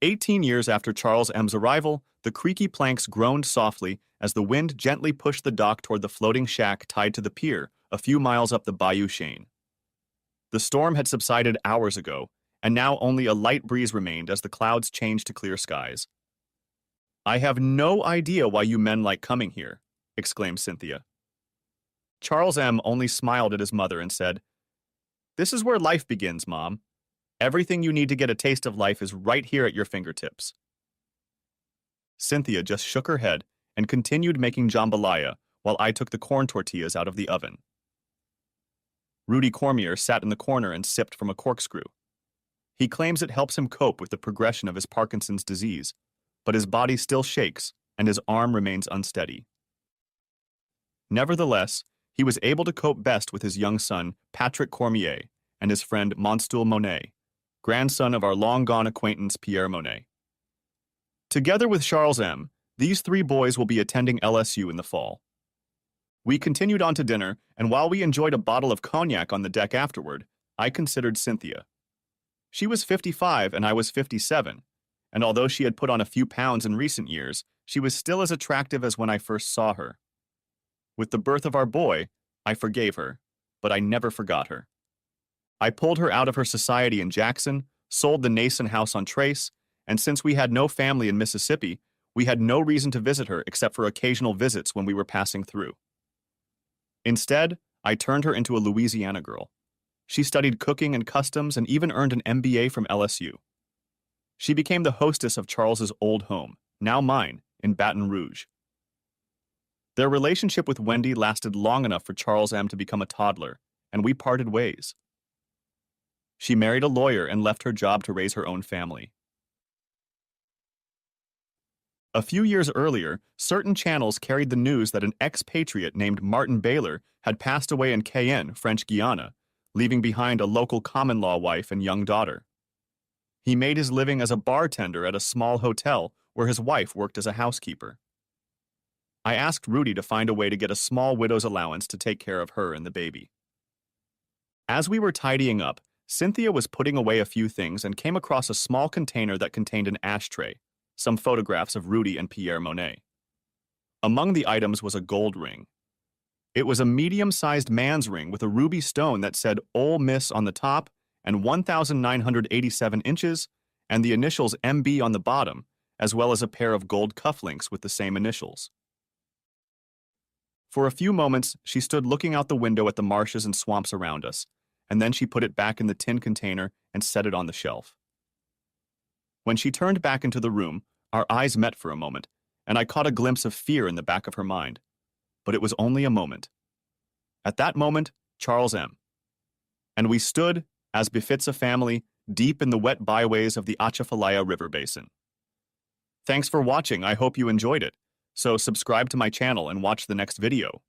18 years after Charles M.'s arrival, the creaky planks groaned softly as the wind gently pushed the dock toward the floating shack tied to the pier a few miles up the Bayou Chene. The storm had subsided hours ago, and now only a light breeze remained as the clouds changed to clear skies. "I have no idea why you men like coming here," exclaimed Cynthia. Charles M. only smiled at his mother and said, This is where life begins, Mom. Everything you need to get a taste of life is right here at your fingertips. Cynthia just shook her head and continued making jambalaya while I took the corn tortillas out of the oven. Rudy Cormier sat in the corner and sipped from a corkscrew. He claims it helps him cope with the progression of his Parkinson's disease, but his body still shakes and his arm remains unsteady. Nevertheless, he was able to cope best with his young son, Patrick Cormier, and his friend Monstul Monet, grandson of our long-gone acquaintance Pierre Monet. Together with Charles M., these three boys will be attending LSU in the fall. We continued on to dinner, and while we enjoyed a bottle of cognac on the deck afterward, I considered Cynthia. She was 55 and I was 57, and although she had put on a few pounds in recent years, she was still as attractive as when I first saw her. With the birth of our boy, I forgave her, but I never forgot her. I pulled her out of her society in Jackson, sold the Nason house on Trace, and since we had no family in Mississippi, we had no reason to visit her except for occasional visits when we were passing through. Instead, I turned her into a Louisiana girl. She studied cooking and customs and even earned an MBA from LSU. She became the hostess of Charles's old home, now mine, in Baton Rouge. Their relationship with Wendy lasted long enough for Charles M. to become a toddler, and we parted ways. She married a lawyer and left her job to raise her own family. A few years earlier, certain channels carried the news that an expatriate named Martin Baylor had passed away in Cayenne, French Guiana, leaving behind a local common-law wife and young daughter. He made his living as a bartender at a small hotel where his wife worked as a housekeeper. I asked Rudy to find a way to get a small widow's allowance to take care of her and the baby. As we were tidying up, Cynthia was putting away a few things and came across a small container that contained an ashtray, some photographs of Rudy and Pierre Monet. Among the items was a gold ring. It was a medium-sized man's ring with a ruby stone that said Ole Miss on the top and 1,987 inches, and the initials MB on the bottom, as well as a pair of gold cufflinks with the same initials. For a few moments, she stood looking out the window at the marshes and swamps around us, and then she put it back in the tin container and set it on the shelf. When she turned back into the room, our eyes met for a moment, and I caught a glimpse of fear in the back of her mind. But it was only a moment. At that moment, Charles M. And we stood, as befits a family, deep in the wet byways of the Atchafalaya River Basin. Thanks for watching. I hope you enjoyed it. So subscribe to my channel and watch the next video.